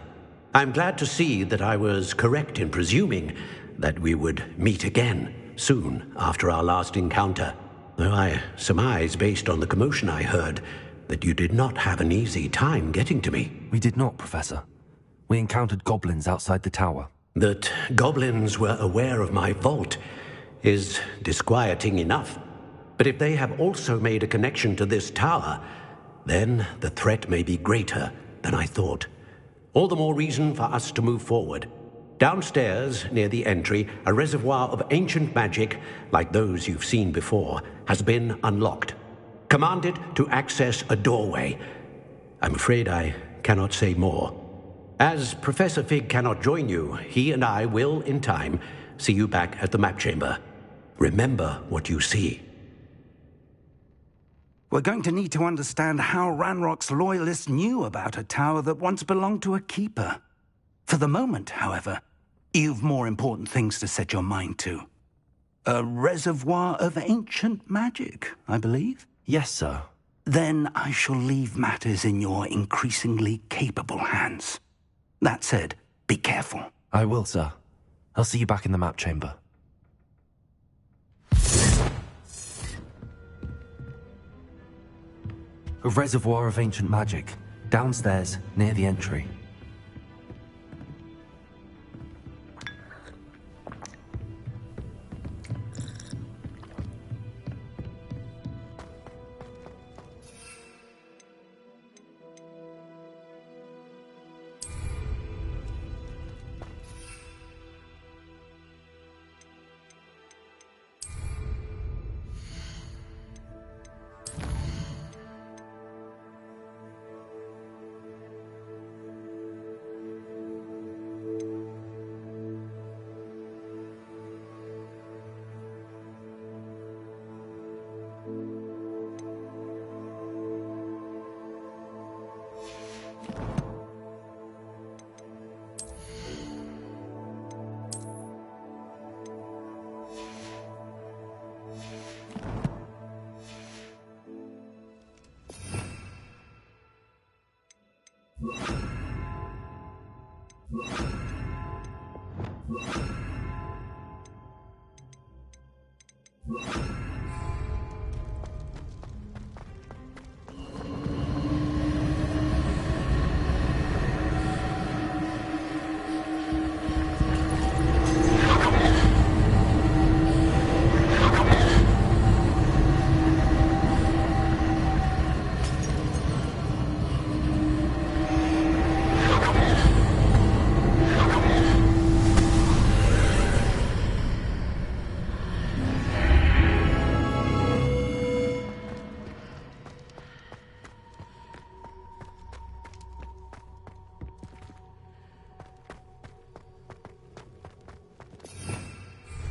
I'm glad to see that I was correct in presuming that we would meet again soon after our last encounter. Though I surmise, based on the commotion I heard, that you did not have an easy time getting to me. We did not, Professor. We encountered goblins outside the tower. That goblins were aware of my vault is disquieting enough. But if they have also made a connection to this tower, then the threat may be greater than I thought. All the more reason for us to move forward. Downstairs, near the entry, a reservoir of ancient magic, like those you've seen before, has been unlocked. Commanded to access a doorway. I'm afraid I cannot say more. As Professor Fig cannot join you, he and I will, in time, see you back at the map chamber. Remember what you see. We're going to need to understand how Ranrock's loyalists knew about a tower that once belonged to a keeper. For the moment, however, you've more important things to set your mind to. A reservoir of ancient magic, I believe? Yes, sir. Then I shall leave matters in your increasingly capable hands. That said, be careful. I will, sir. I'll see you back in the map chamber. A reservoir of ancient magic, downstairs, near the entry.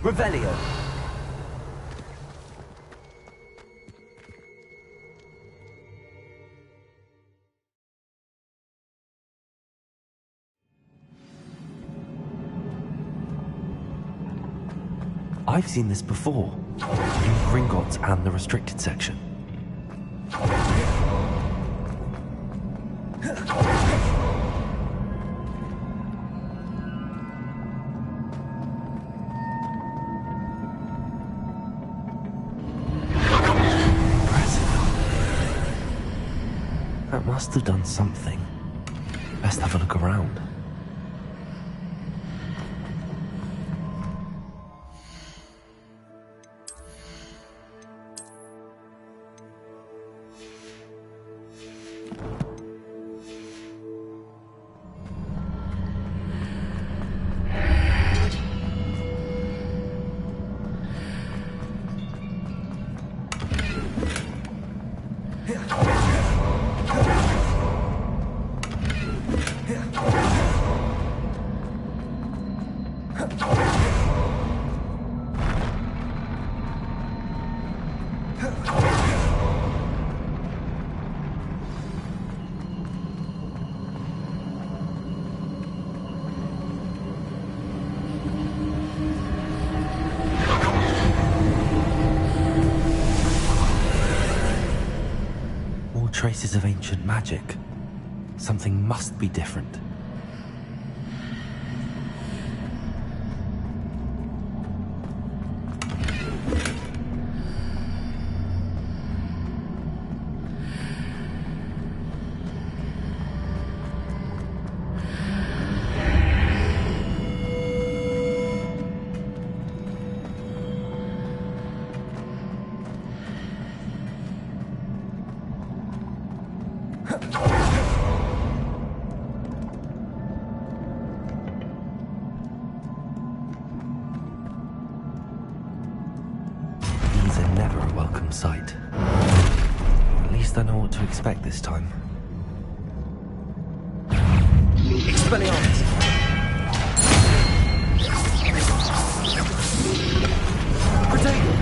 Revelio. I've seen this before, in Gringotts and the restricted section. That must have done something. Best have a look around. Traces of ancient magic. Something must be different. unwelcome sight. At least I know what to expect this time. Expelliarmus! Protect!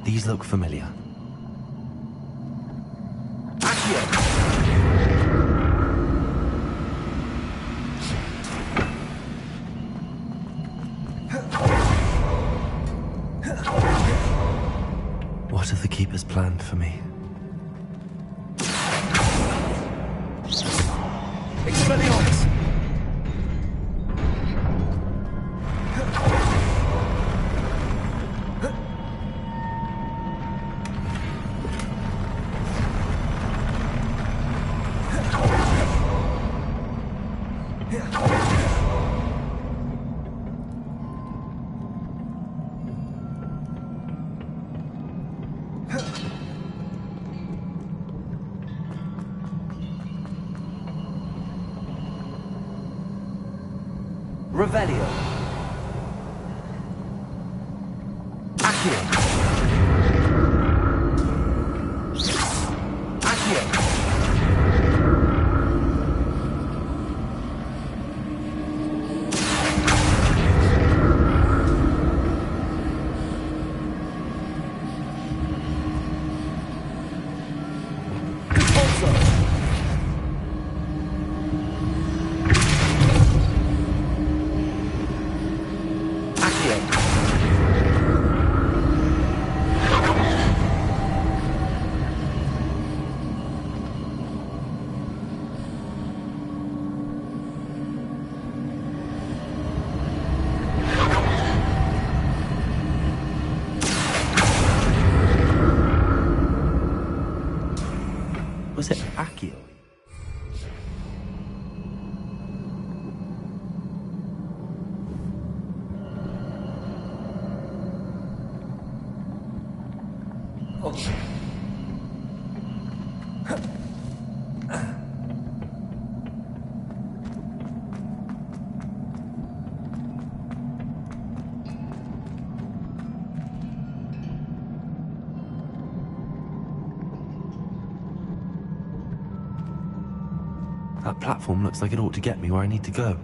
These look familiar. What have the Keepers planned for me? Expelliarmus! Revelio. Accio. Accio. Was it Accio? That platform looks like it ought to get me where I need to go.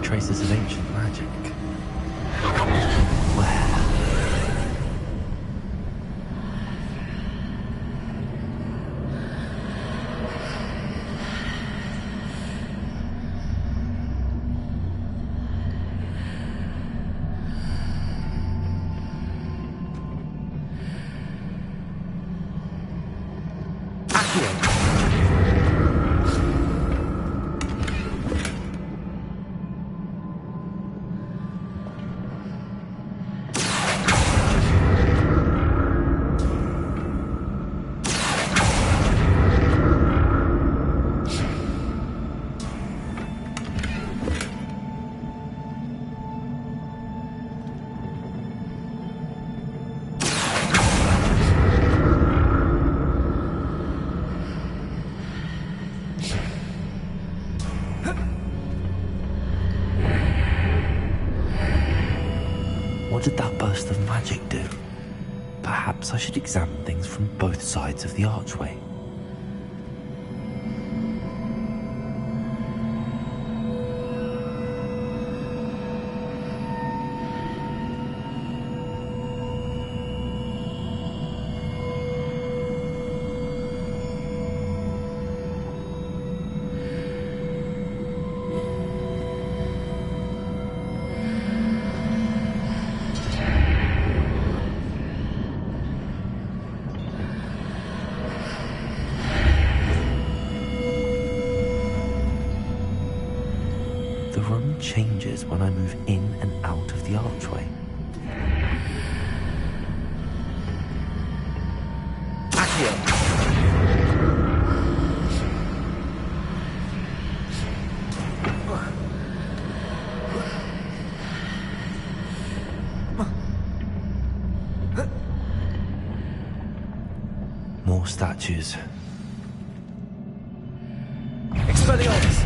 Traces of ancient magic. Where? What did that burst of magic do? Perhaps I should examine things from both sides of the archway. The room changes when I move in and out of the archway. More statues. Expelliarmus!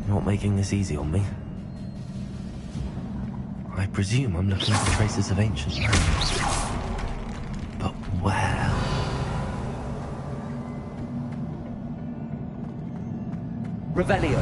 Not making this easy on me. I presume I'm looking for traces of ancient land. But where? Revelio.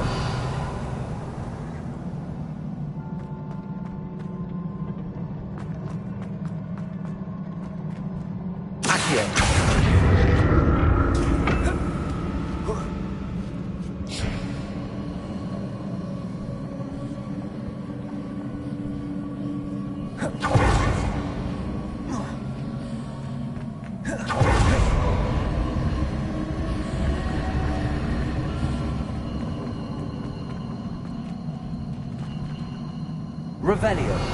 Revelio.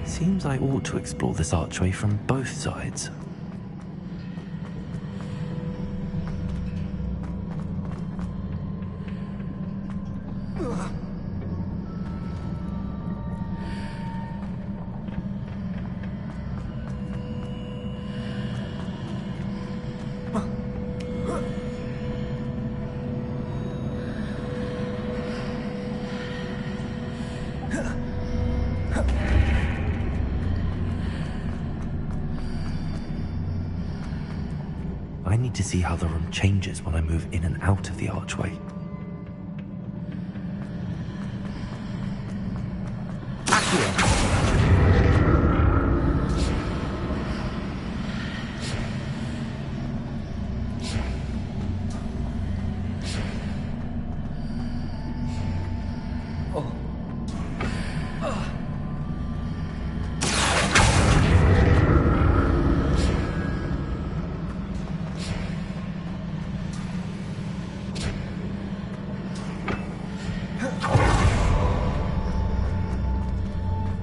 Seems I ought to explore this archway from both sides. I need to see how the room changes when I move in and out of the archway.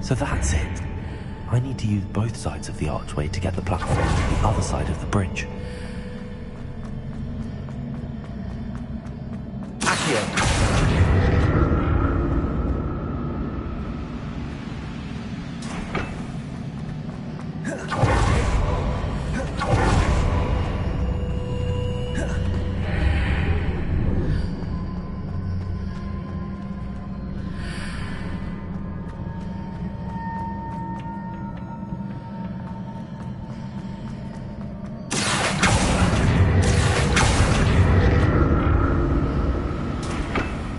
So that's it. I need to use both sides of the archway to get the platform to the other side of the bridge. Accio.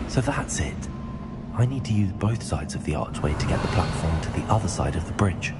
So that's it. I need to use both sides of the archway to get the platform to the other side of the bridge.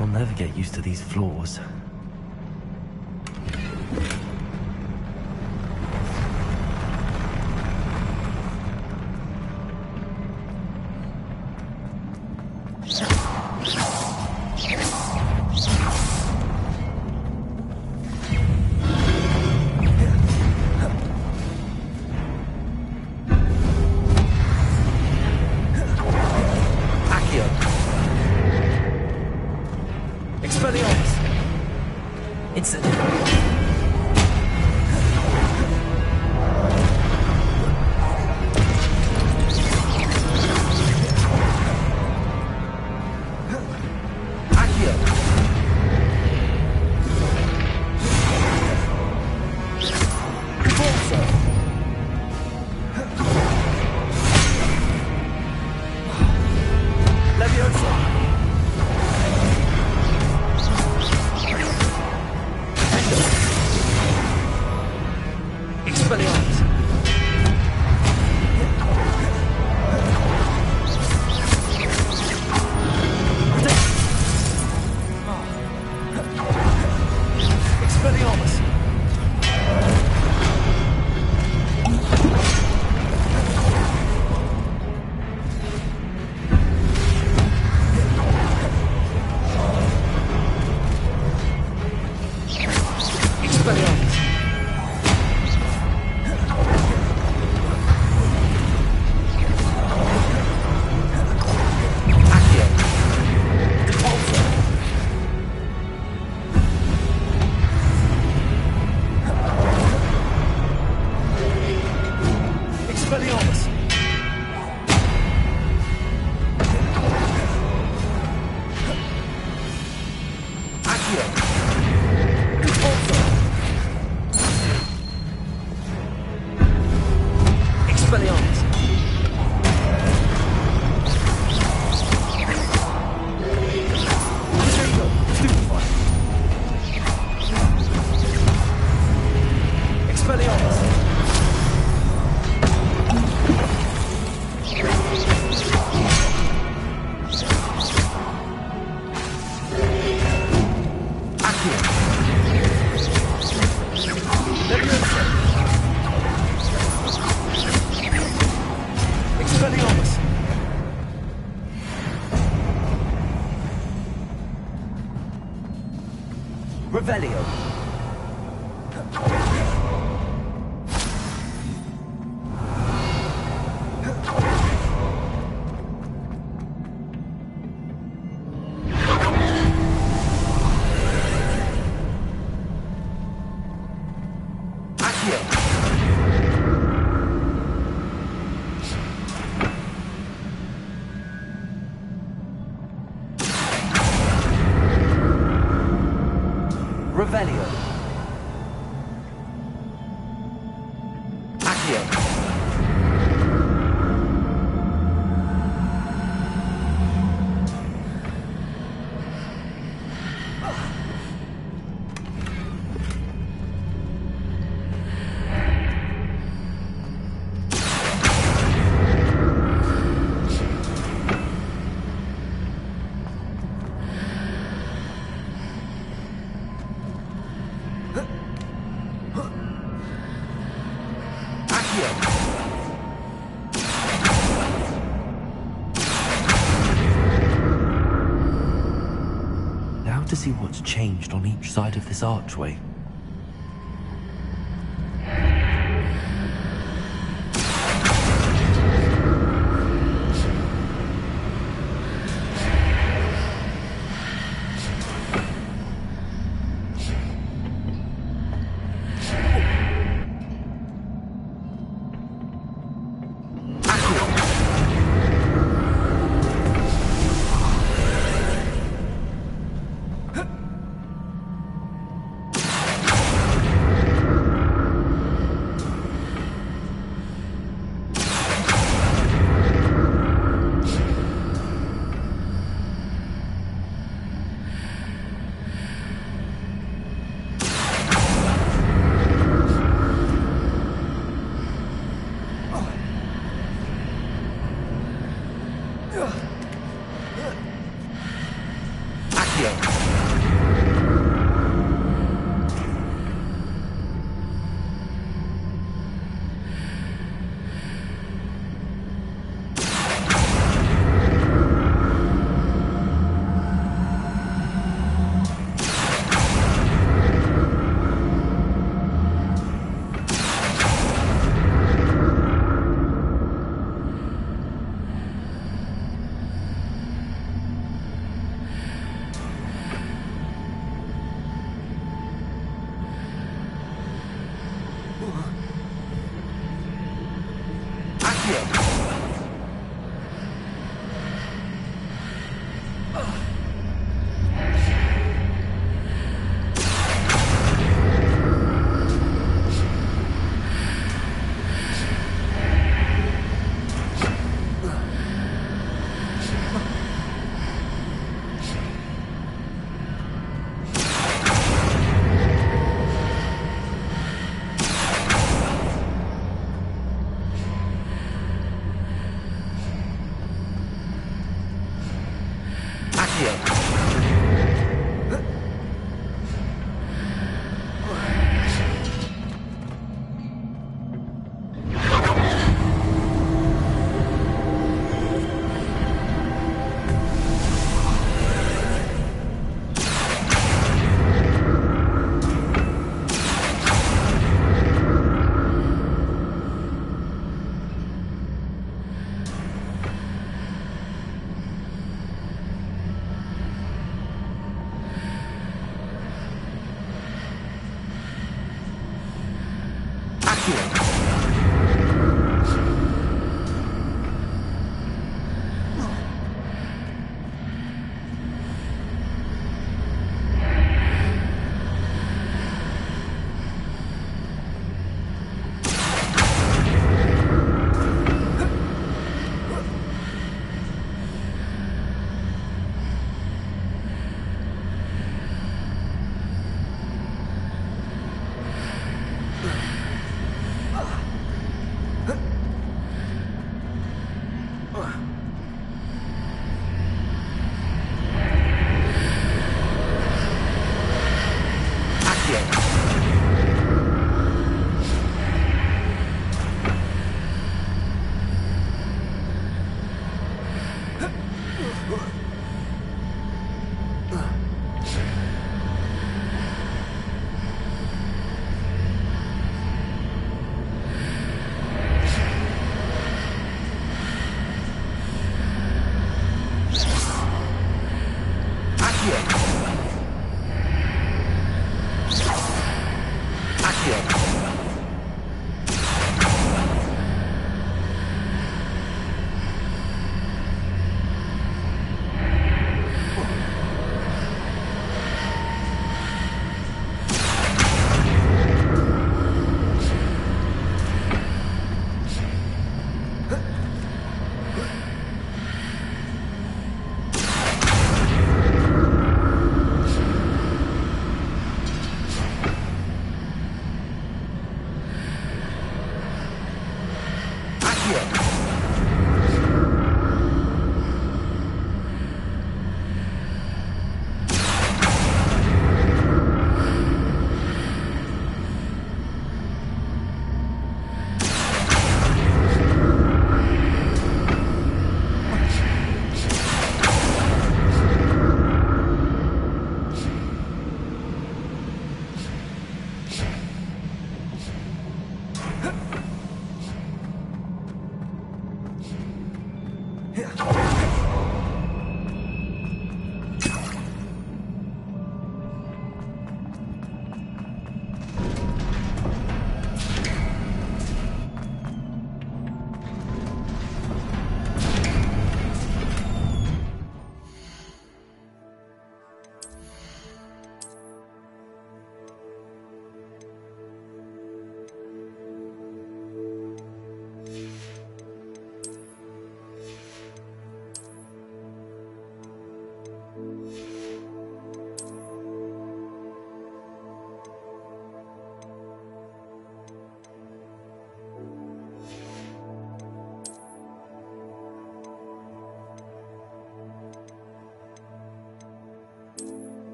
I'll never get used to these floors. Revelio. Revelio. Accio. to see what's changed on each side of this archway.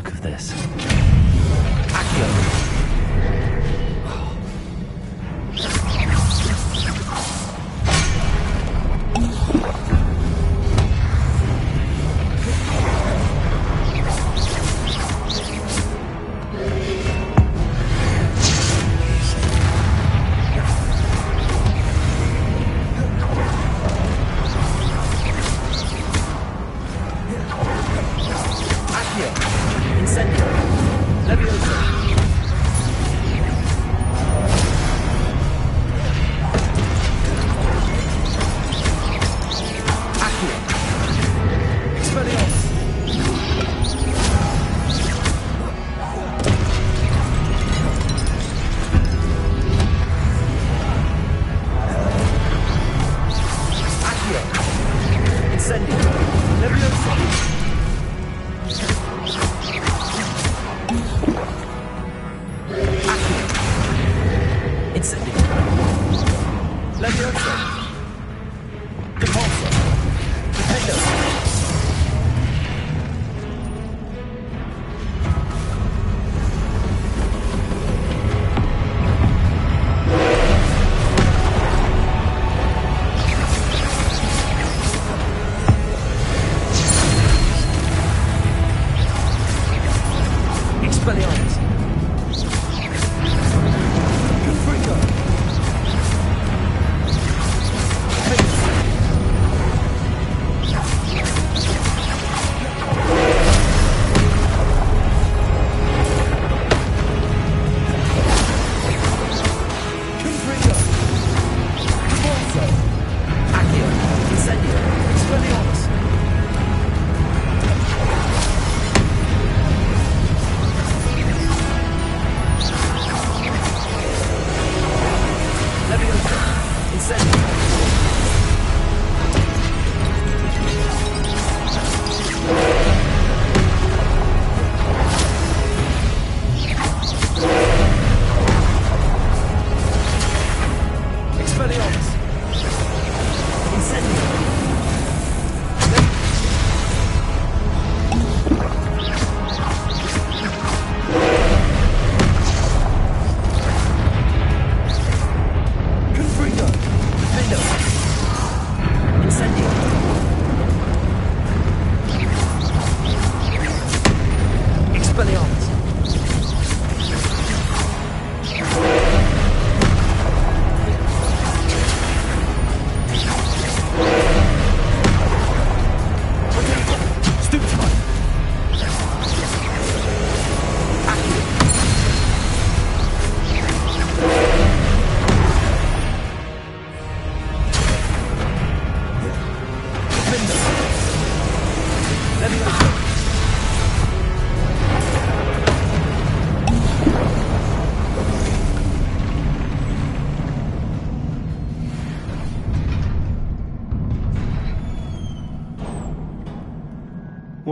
work of this. Accio!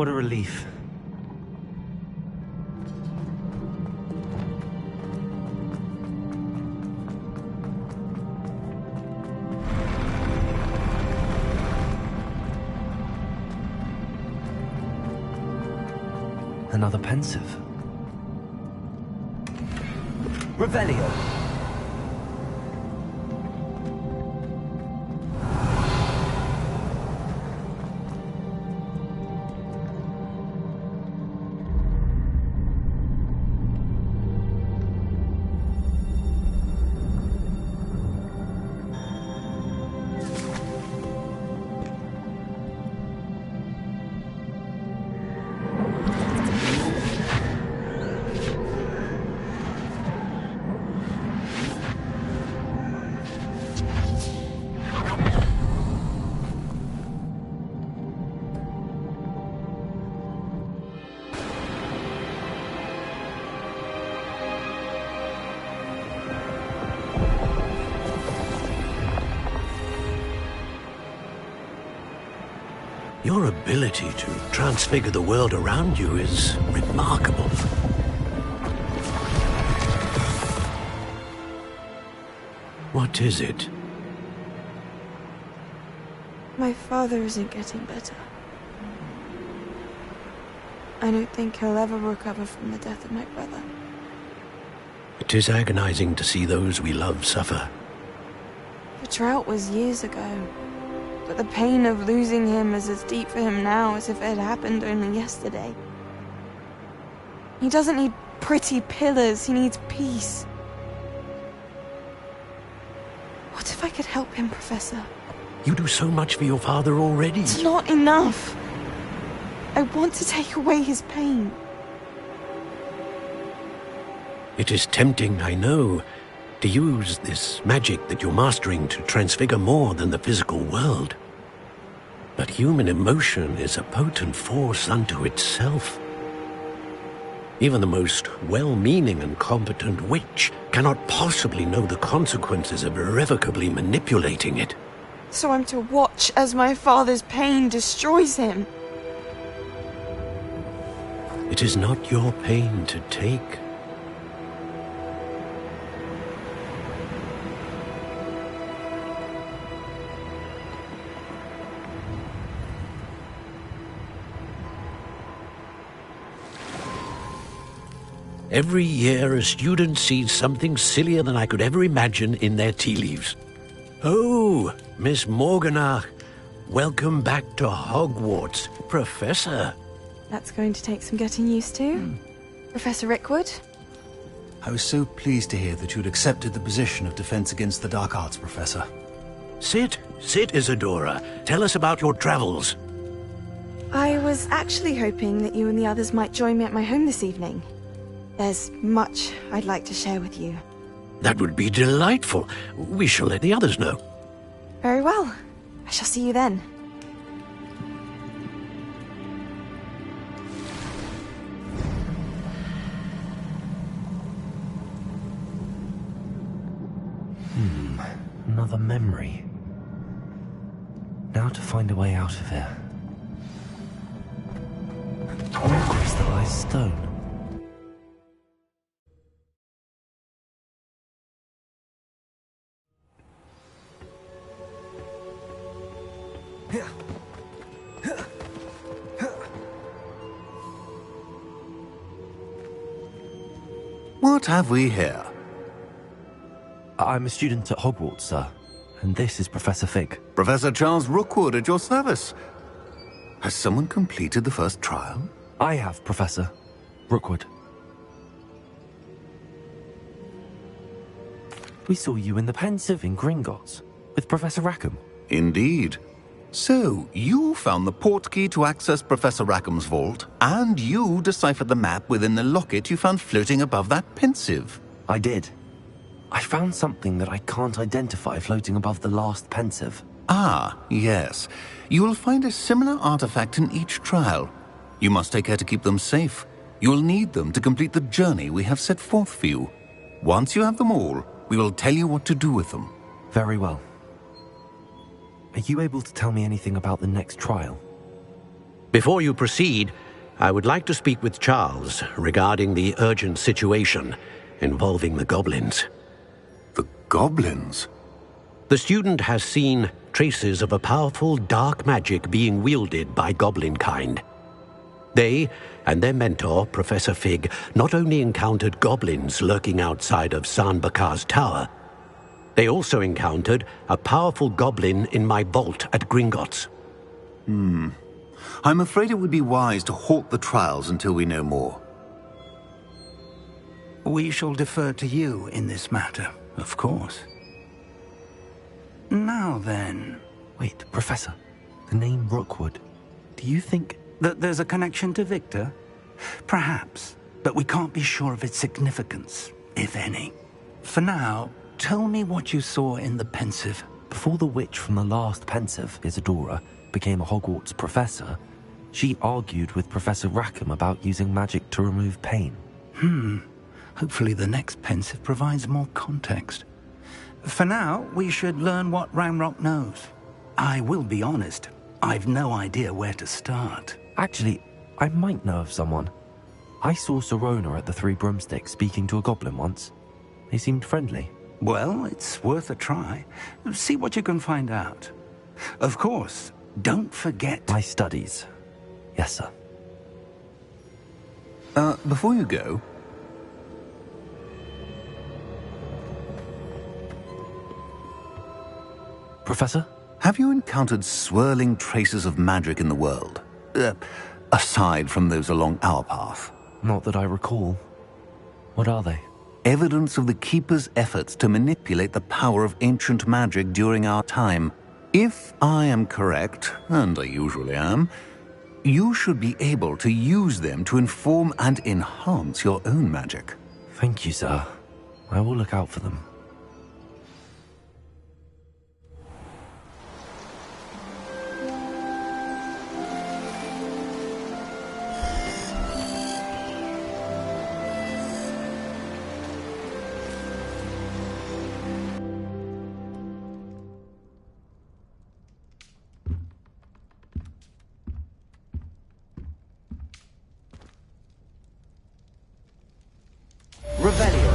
What a relief. Another pensive. Revelio. Your ability to transfigure the world around you is remarkable. What is it? My father isn't getting better. I don't think he'll ever recover from the death of my brother. It is agonizing to see those we love suffer. The drought was years ago, but the pain of losing him is as deep for him now as if it had happened only yesterday. He doesn't need pretty pillars, he needs peace. What if I could help him, Professor? You do so much for your father already. It's not enough. I want to take away his pain. It is tempting, I know, to use this magic that you're mastering to transfigure more than the physical world. But human emotion is a potent force unto itself. Even the most well-meaning and competent witch cannot possibly know the consequences of irrevocably manipulating it. So I'm to watch as my father's pain destroys him. It is not your pain to take. Every year, a student sees something sillier than I could ever imagine in their tea leaves. Oh, Miss Morganach, welcome back to Hogwarts, Professor. That's going to take some getting used to. Professor Rickwood? I was so pleased to hear that you'd accepted the position of Defense Against the Dark Arts, Professor. Sit, Isadora. Tell us about your travels. I was actually hoping that you and the others might join me at my home this evening. There's much I'd like to share with you. That would be delightful. We shall let the others know. Very well. I shall see you then. Another memory. Now to find a way out of here. Crystallized stone. What have we here? I'm a student at Hogwarts, sir. And this is Professor Fig. Professor Charles Rookwood at your service. Has someone completed the first trial? I have, Professor Rookwood. We saw you in the Pensive in Gringotts with Professor Rackham. Indeed. So, you found the portkey to access Professor Rackham's vault, and you deciphered the map within the locket you found floating above that Pensive. I did. I found something that I can't identify floating above the last Pensive. Ah, yes. You will find a similar artifact in each trial. You must take care to keep them safe. You will need them to complete the journey we have set forth for you. Once you have them all, we will tell you what to do with them. Very well. Are you able to tell me anything about the next trial? Before you proceed, I would like to speak with Charles regarding the urgent situation involving the goblins. The goblins? The student has seen traces of a powerful dark magic being wielded by goblin kind. They and their mentor, Professor Fig, not only encountered goblins lurking outside of San Bakar's tower, they also encountered a powerful goblin in my vault at Gringotts. I'm afraid it would be wise to halt the trials until we know more. We shall defer to you in this matter, of course. Now then... Wait, Professor. The name Rookwood. Do you think... that there's a connection to Victor? Perhaps, but we can't be sure of its significance, if any. For now, tell me what you saw in the Pensive. Before the witch from the last Pensive, Isadora, became a Hogwarts professor, she argued with Professor Rackham about using magic to remove pain. Hopefully the next Pensive provides more context. For now, we should learn what Ramrock knows. I will be honest, I've no idea where to start. Actually, I might know of someone. I saw Serona at the Three Broomsticks speaking to a goblin once. They seemed friendly. Well, it's worth a try. See what you can find out. Of course, don't forget... My studies. Yes, sir. Before you go... Professor? Have you encountered swirling traces of magic in the world? Aside from those along our path? Not that I recall. What are they? Evidence of the Keeper's efforts to manipulate the power of ancient magic during our time. If I am correct, and I usually am, you should be able to use them to inform and enhance your own magic. Thank you, sir. I will look out for them. Revelio.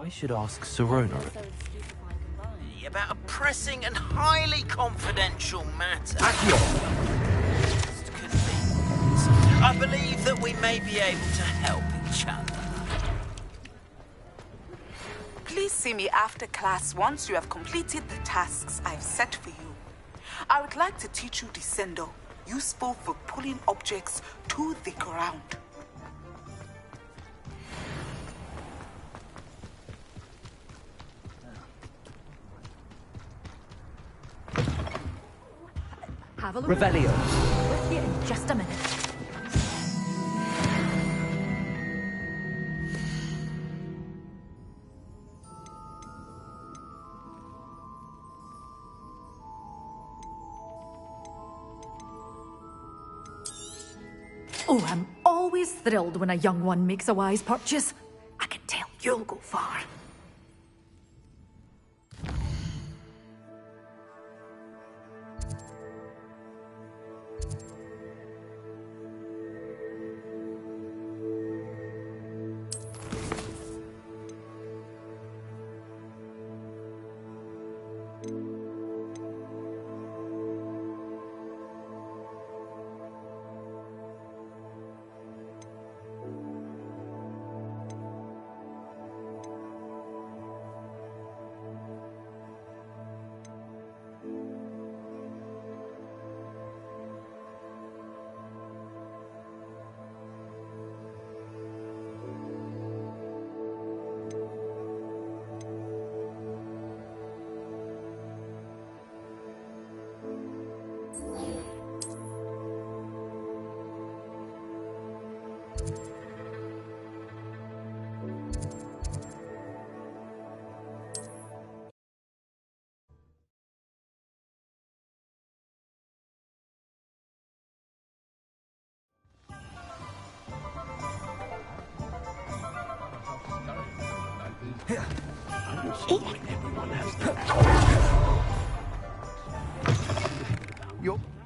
I should ask Serona. About a pressing and highly confidential matter. I believe that we may be able to help each other. Please see me after class once you have completed the tasks I've set for you. I would like to teach you Descendo, useful for pulling objects to the ground. Have a look. Revelio. With you in just a minute. Oh, I'm always thrilled when a young one makes a wise purchase. I can tell you'll go far.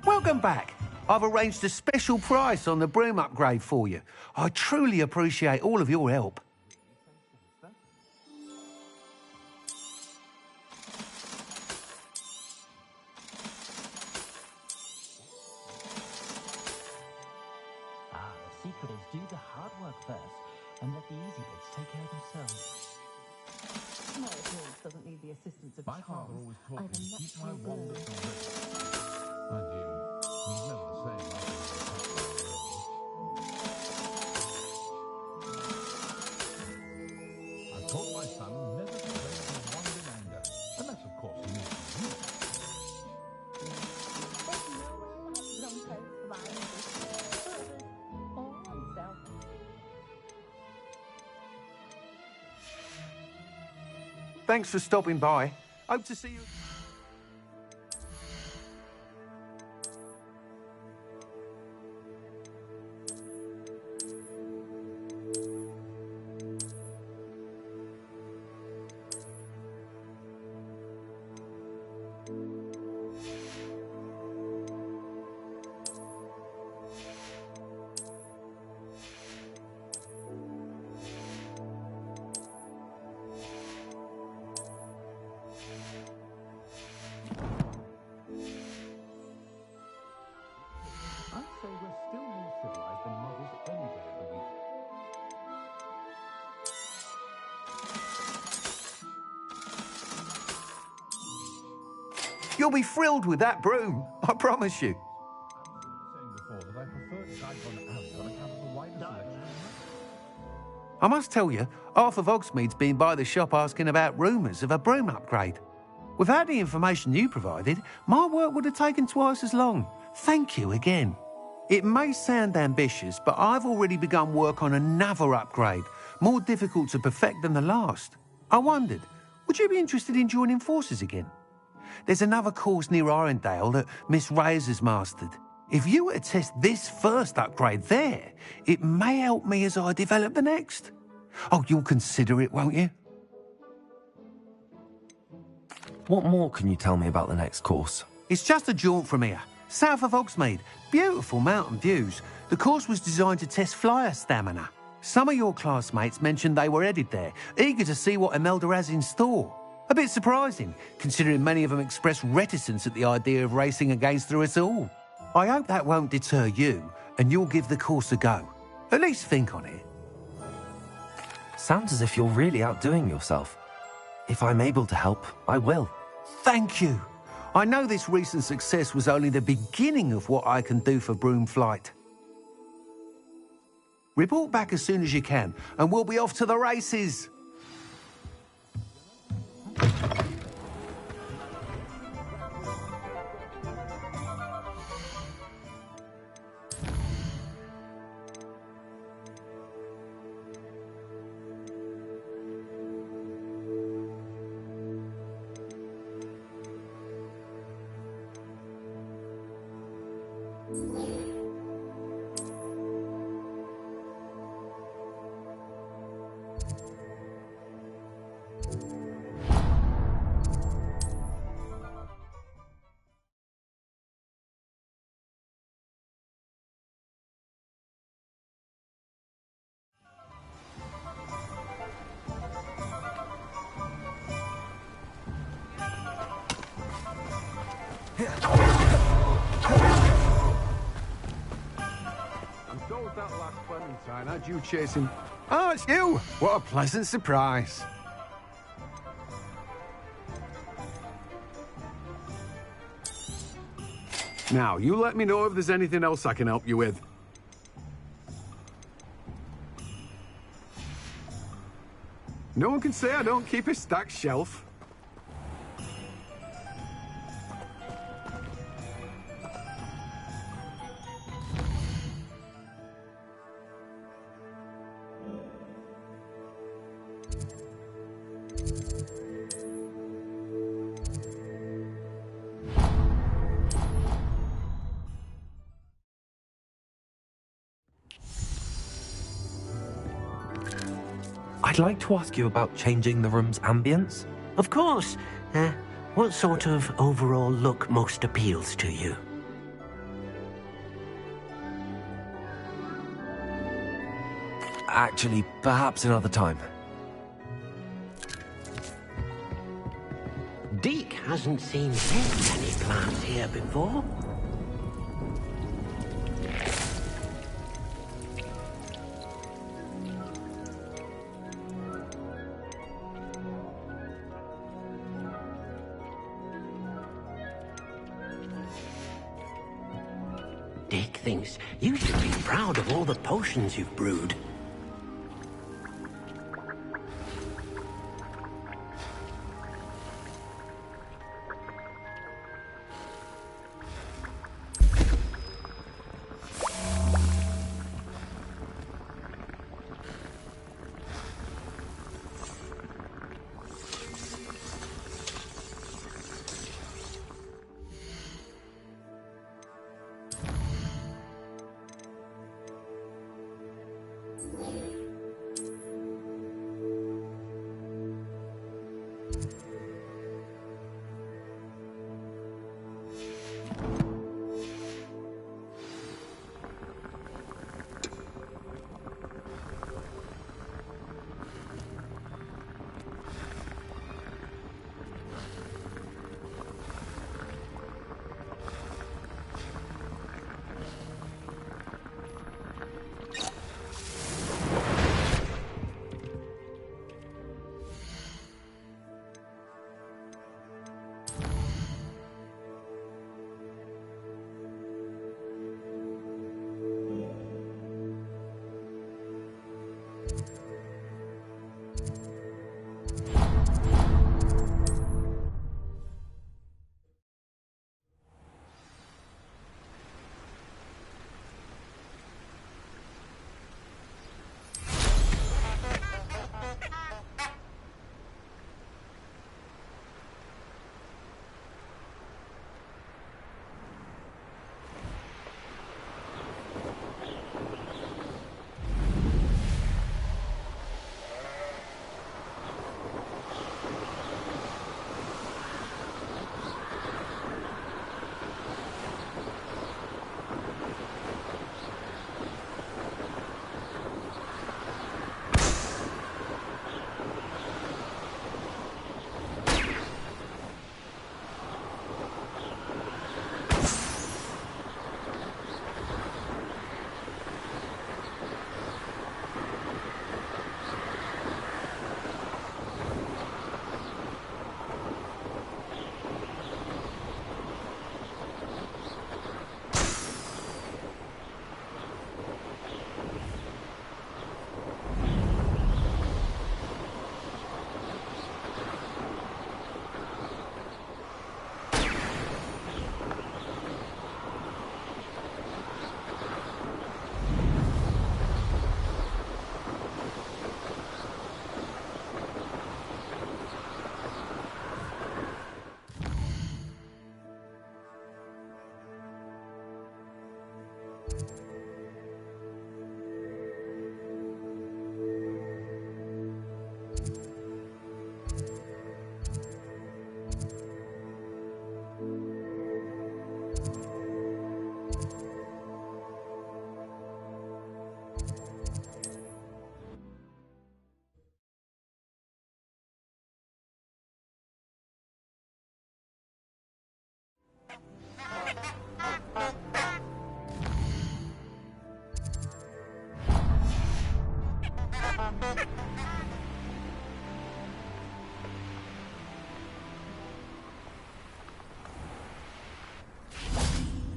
Welcome back. I've arranged a special price on the broom upgrade for you. I truly appreciate all of your help. The secret is do the hard work first and let the easy bits take care of themselves. My appearance doesn't need the assistance of My father always taught me to keep my wanders and risks. And you, he's never the same after I taught my son never to rage or wand in anger, unless of course he needs to use it. Thanks for stopping by. Hope to see you. I'd say we're still more civilized than muggles any day of the week. You'll be thrilled with that broom, I promise you. Saying before that I prefer Diagon Alley on account of the wider selection. I must tell you, half of Hogsmeade's been by the shop asking about rumours of a broom upgrade. Without the information you provided, my work would have taken twice as long. Thank you again. It may sound ambitious, but I've already begun work on another upgrade, more difficult to perfect than the last. I wondered, would you be interested in joining forces again? There's another course near Arendelle that Miss Reyes has mastered. If you were to test this first upgrade there, it may help me as I develop the next. Oh, you'll consider it, won't you? What more can you tell me about the next course? It's just a jaunt from here, south of Hogsmeade. Beautiful mountain views. The course was designed to test flyer stamina. Some of your classmates mentioned they were headed there, eager to see what Imelda has in store. A bit surprising, considering many of them expressed reticence at the idea of racing against us all. I hope that won't deter you, and you'll give the course a go. At least think on it. Sounds as if you're really outdoing yourself. If I'm able to help, I will. Thank you. I know this recent success was only the beginning of what I can do for Broomflight. Report back as soon as you can, and we'll be off to the races. That last Clementine had you chasing... Oh, it's you! What a pleasant surprise. Now, you let me know if there's anything else I can help you with. No one can say I don't keep a stacked shelf. I'd like to ask you about changing the room's ambience. Of course. What sort of overall look most appeals to you? Actually, perhaps another time. Deke hasn't seen many plants here before. Dick thinks you should be proud of all the potions you've brewed.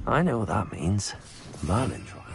I know what that means. Merlin trial.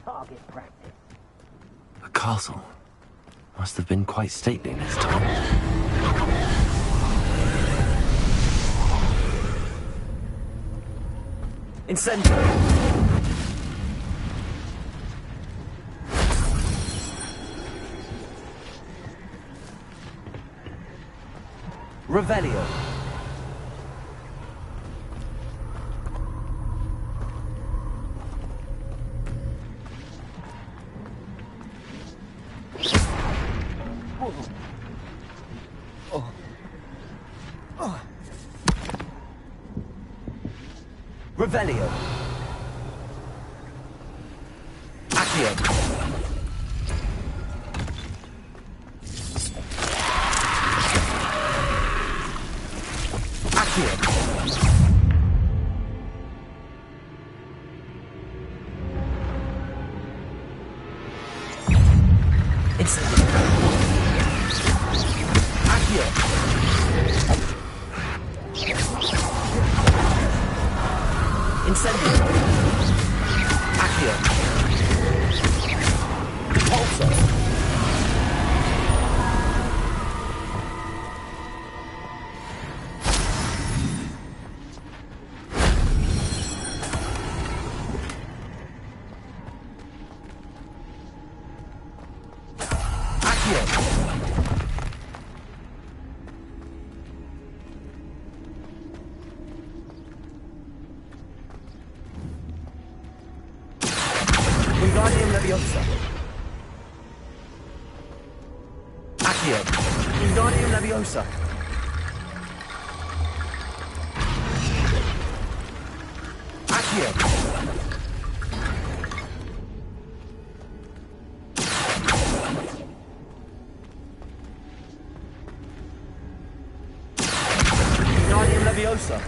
Target practice. The castle must have been quite stately this time. Incendio! Revelio! Revelio. Accio. Accio. Incendio. Accio. Incendio. Accio. Pulsar. Wingardium Leviosa. Accio. Wingardium Leviosa. Accio. Wingardium Leviosa.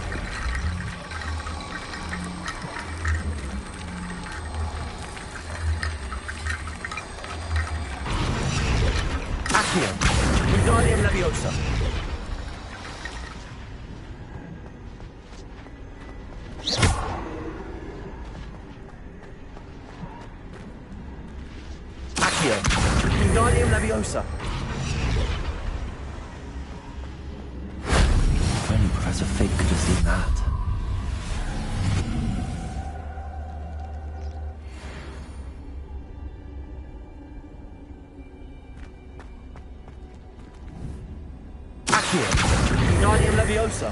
Accio. Wingardium Leviosa. Accio. Wingardium Leviosa. If only Professor Fig could have seen that. Accio. Wingardium Leviosa.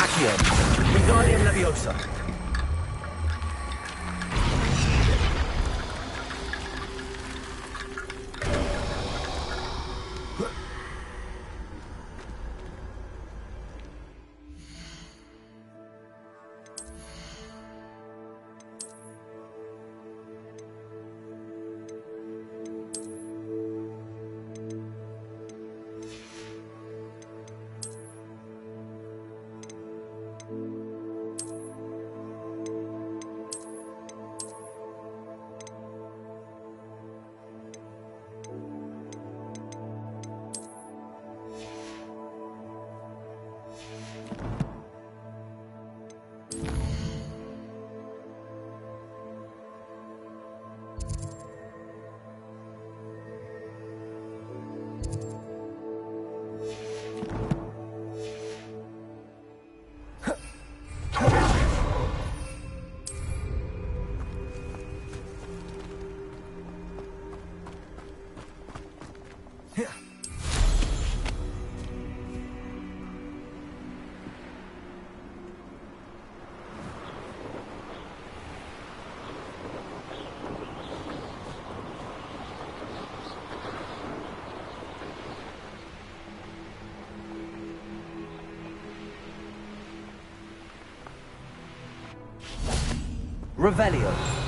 Accio. Wingardium Leviosa. Revelio.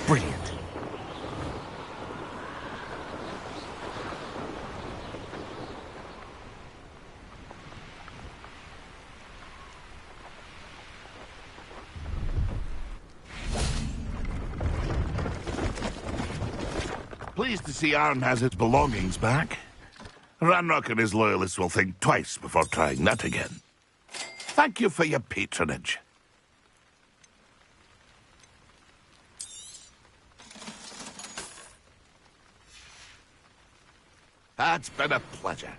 Brilliant. Pleased to see Arn has its belongings back. Ranrock and his loyalists will think twice before trying that again. Thank you for your patronage. It's been a pleasure.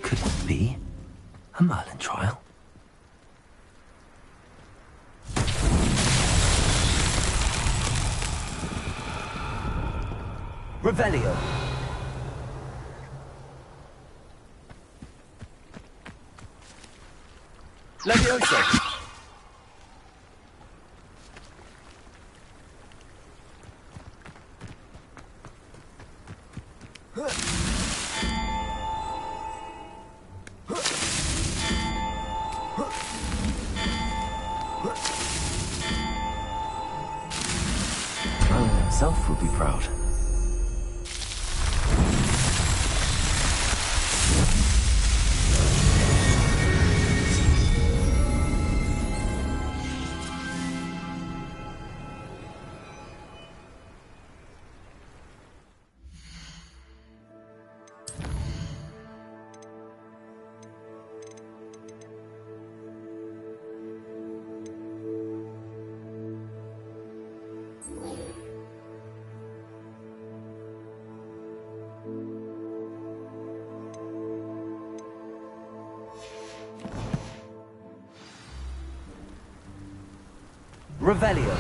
Could it be a Merlin trial? Revelio. Levioso. Merlin himself would be proud. Revelio.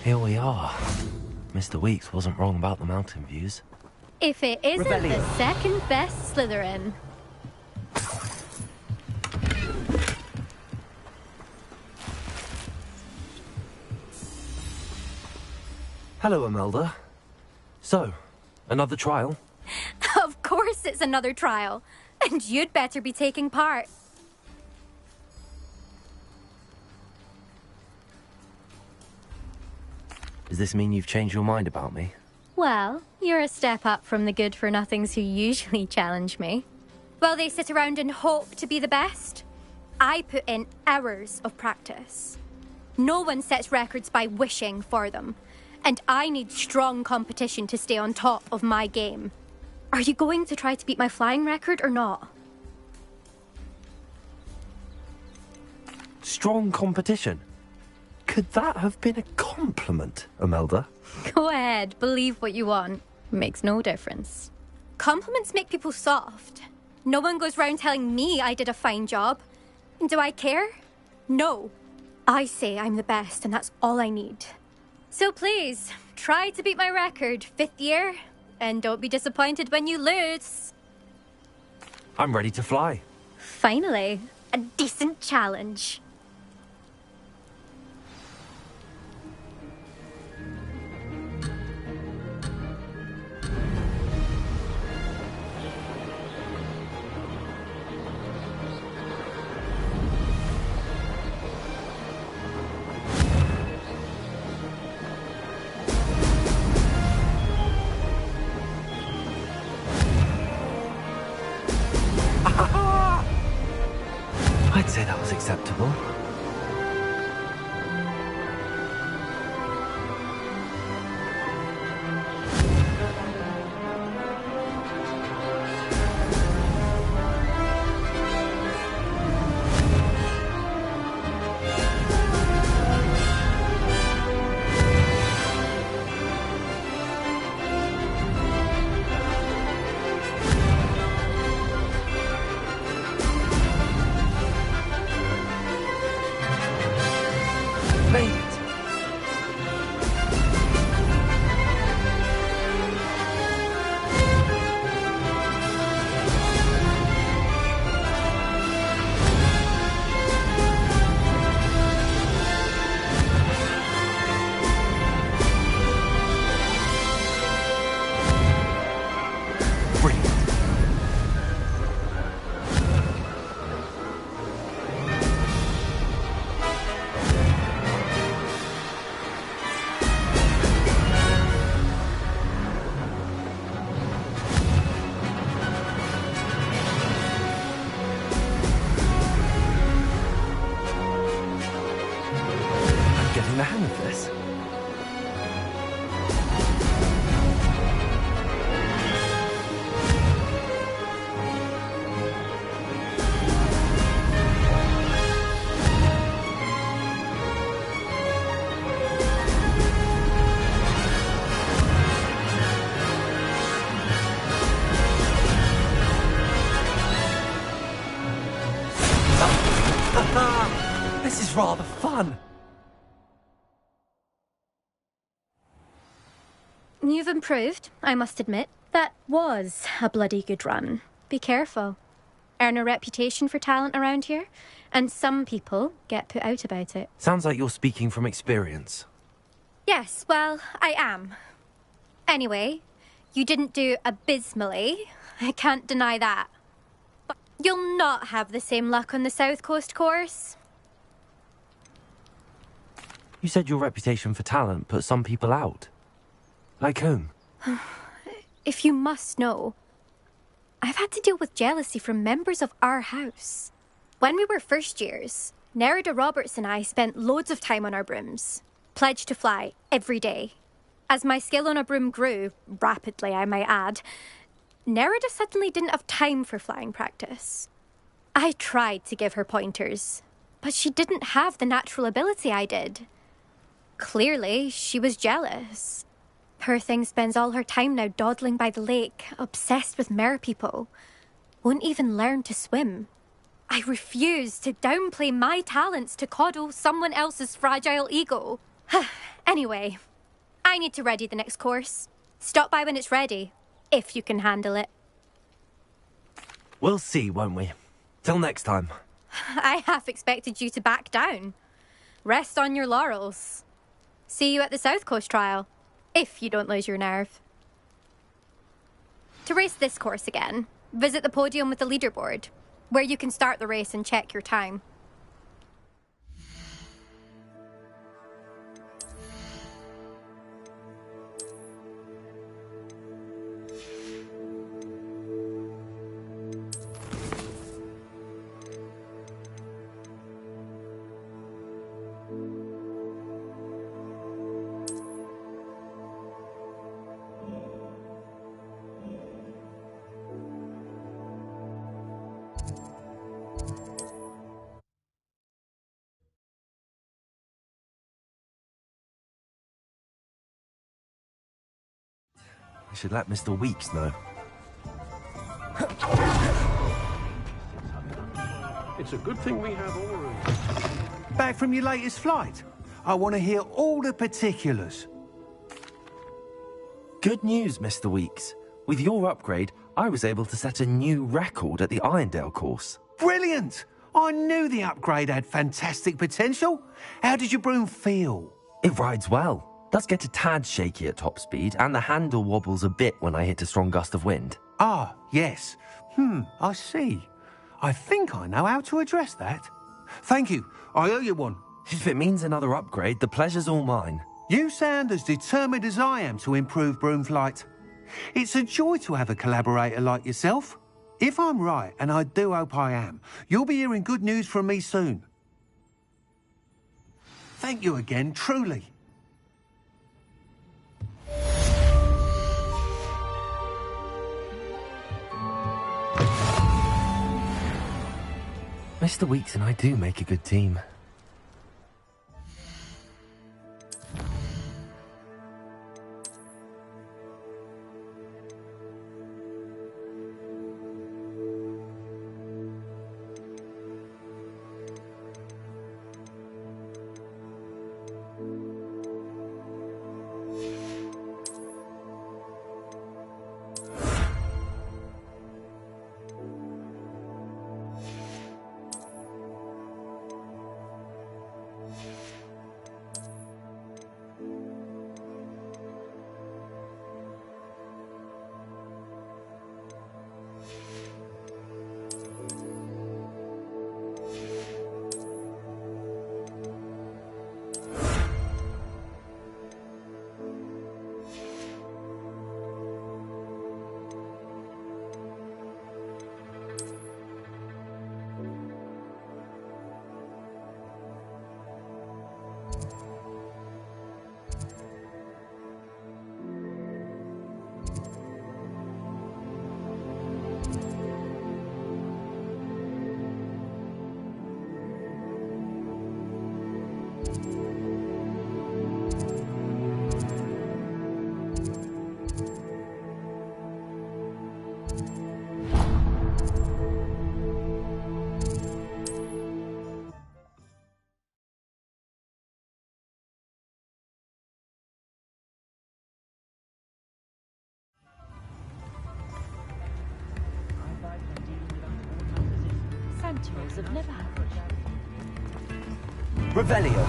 Here we are. Mr. Weeks wasn't wrong about the mountain views. If it isn't Revelio. the second best Slytherin. Hello, Imelda. So, another trial? Of course it's another trial. And you'd better be taking part. Does this mean you've changed your mind about me? Well, you're a step up from the good-for-nothings who usually challenge me. While they sit around and hope to be the best, I put in hours of practice. No one sets records by wishing for them, and I need strong competition to stay on top of my game. Are you going to try to beat my flying record or not? Strong competition? Could that have been a compliment, Imelda? Go ahead, believe what you want. Makes no difference. Compliments make people soft. No one goes round telling me I did a fine job. And do I care? No. I say I'm the best, and that's all I need. So please, try to beat my record, 5th year, and don't be disappointed when you lose. I'm ready to fly. Finally, a decent challenge. I'd say that was acceptable. was rather fun. You've improved, I must admit. That was a bloody good run. Be careful. Earn a reputation for talent around here, and some people get put out about it. Sounds like you're speaking from experience. Yes, well, I am. Anyway, you didn't do abysmally. I can't deny that. But you'll not have the same luck on the South Coast course. You said your reputation for talent put some people out. Like whom? If you must know, I've had to deal with jealousy from members of our house. When we were first years, Nerida Roberts and I spent loads of time on our brooms, pledged to fly every day. As my skill on a broom grew, rapidly I might add, Nerida suddenly didn't have time for flying practice. I tried to give her pointers, but she didn't have the natural ability I did. Clearly, she was jealous. Poor thing spends all her time now dawdling by the lake, obsessed with merpeople. Won't even learn to swim. I refuse to downplay my talents to coddle someone else's fragile ego. Anyway, I need to ready the next course. Stop by when it's ready, if you can handle it. We'll see, won't we? Till next time. I half expected you to back down. Rest on your laurels. See you at the South Coast trial. If you don't lose your nerve. To race this course again, visit the podium with the leaderboard, where you can start the race and check your time. I should let Mr. Weeks know. It's a good thing we have all. Back from your latest flight? I want to hear all the particulars. Good news, Mr. Weeks. With your upgrade, I was able to set a new record at the Irondale course. Brilliant! I knew the upgrade had fantastic potential. How did your broom feel? It rides well. Does get a tad shaky at top speed, and the handle wobbles a bit when I hit a strong gust of wind. Ah, yes. I see. I think I know how to address that. Thank you. I owe you one. If it means another upgrade, the pleasure's all mine. You sound as determined as I am to improve broom flight. It's a joy to have a collaborator like yourself. If I'm right, and I do hope I am, you'll be hearing good news from me soon. Thank you again, truly. Mr. Weeks and I do make a good team. Tarantulas have never had Revelio.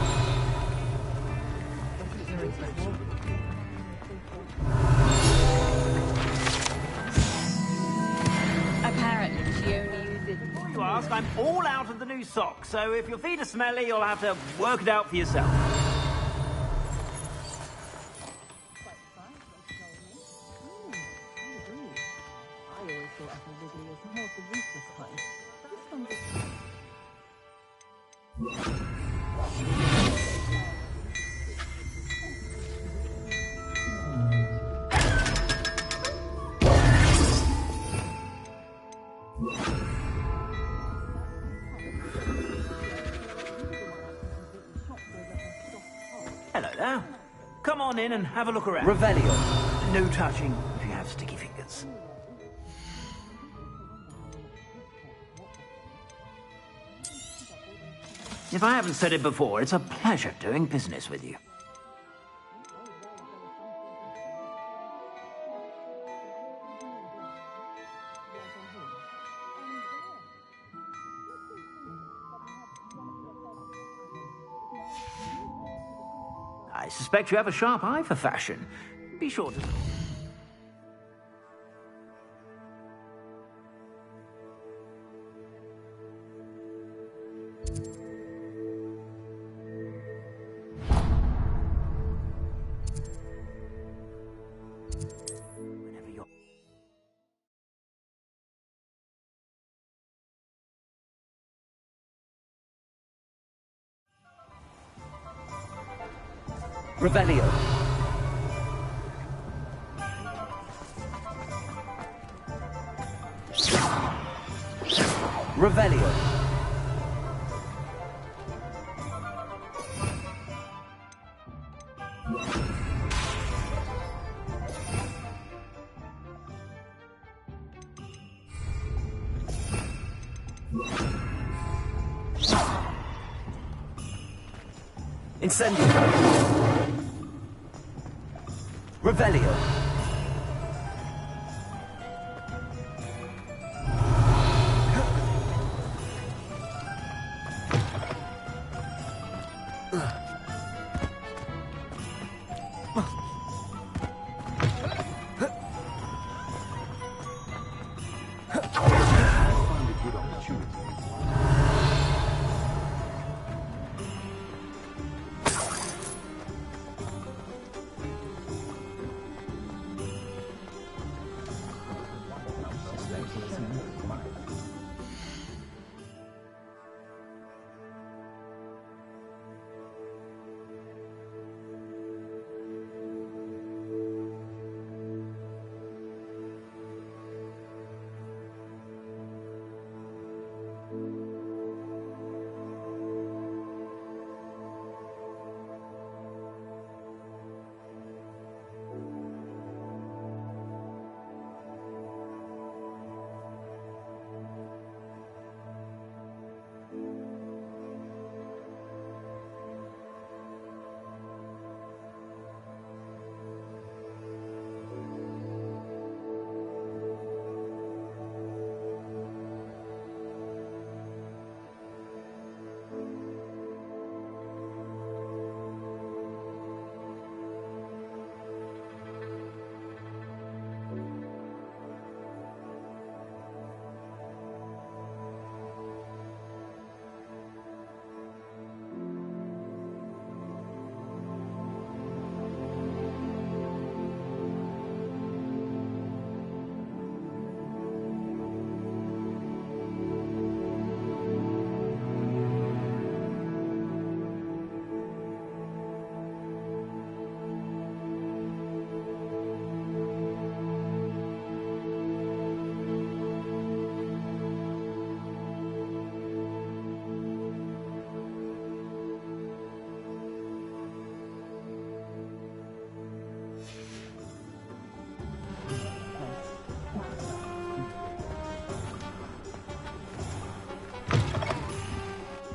Apparently, she only uses. Before you ask, I'm all out of the new socks, so if your feet are smelly, you'll have to work it out for yourself. I always thought Uncle Wiggily was more the ruthless kind. This one's Hello there. Come on in and have a look around. Revelio. No touching if you have sticky fingers. If I haven't said it before, it's a pleasure doing business with you. I suspect you have a sharp eye for fashion. Be sure to... Revelio. Revelio. Incendio. Revelio.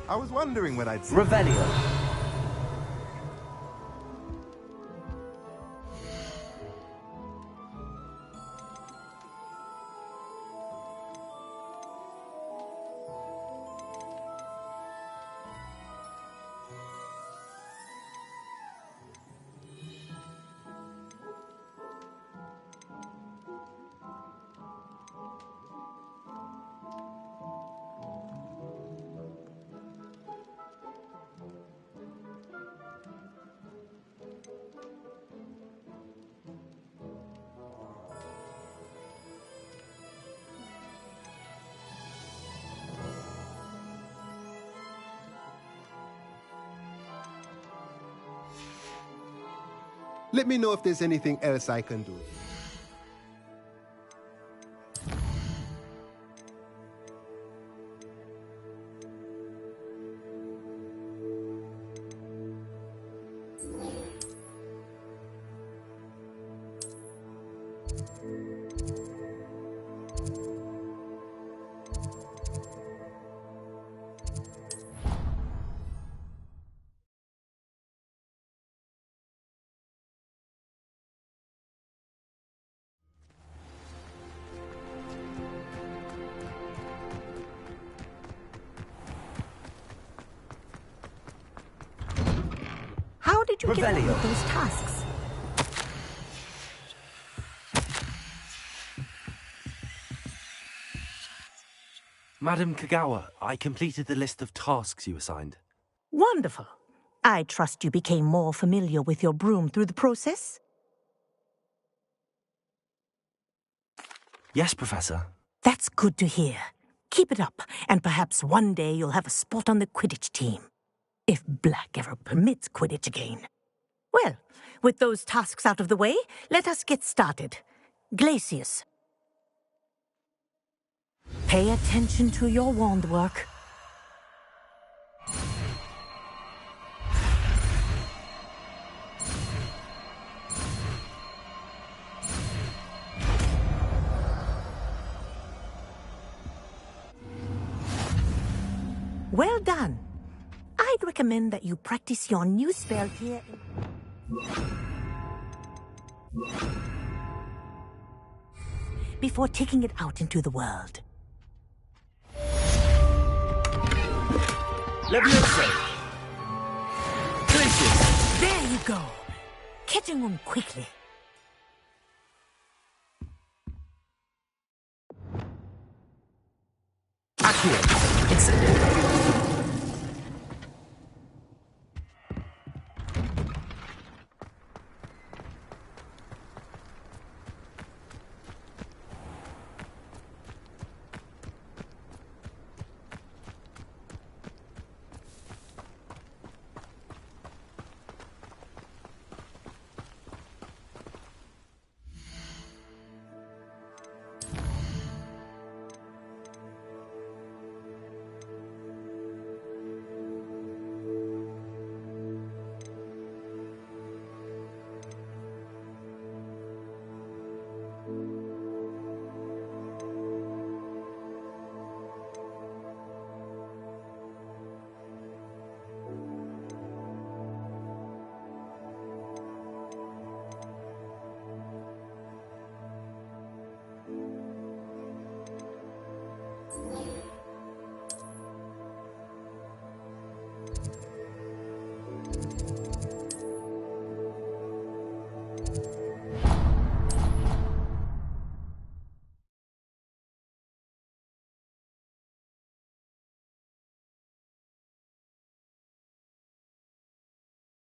I was wondering when I'd see Revelio. Let me know if there's anything else I can do. How did you get on Revelio. with those tasks? Madam Kagawa, I completed the list of tasks you assigned. Wonderful. I trust you became more familiar with your broom through the process? Yes, Professor. That's good to hear. Keep it up, and perhaps one day you'll have a spot on the Quidditch team. If Black ever permits Quidditch again. Well, with those tasks out of the way, let us get started. Glacius. Pay attention to your wand work. Well done. I'd recommend that you practice your new spell here before taking it out into the world. Levioso! Glacius! There you go. Catching on quickly. Accio!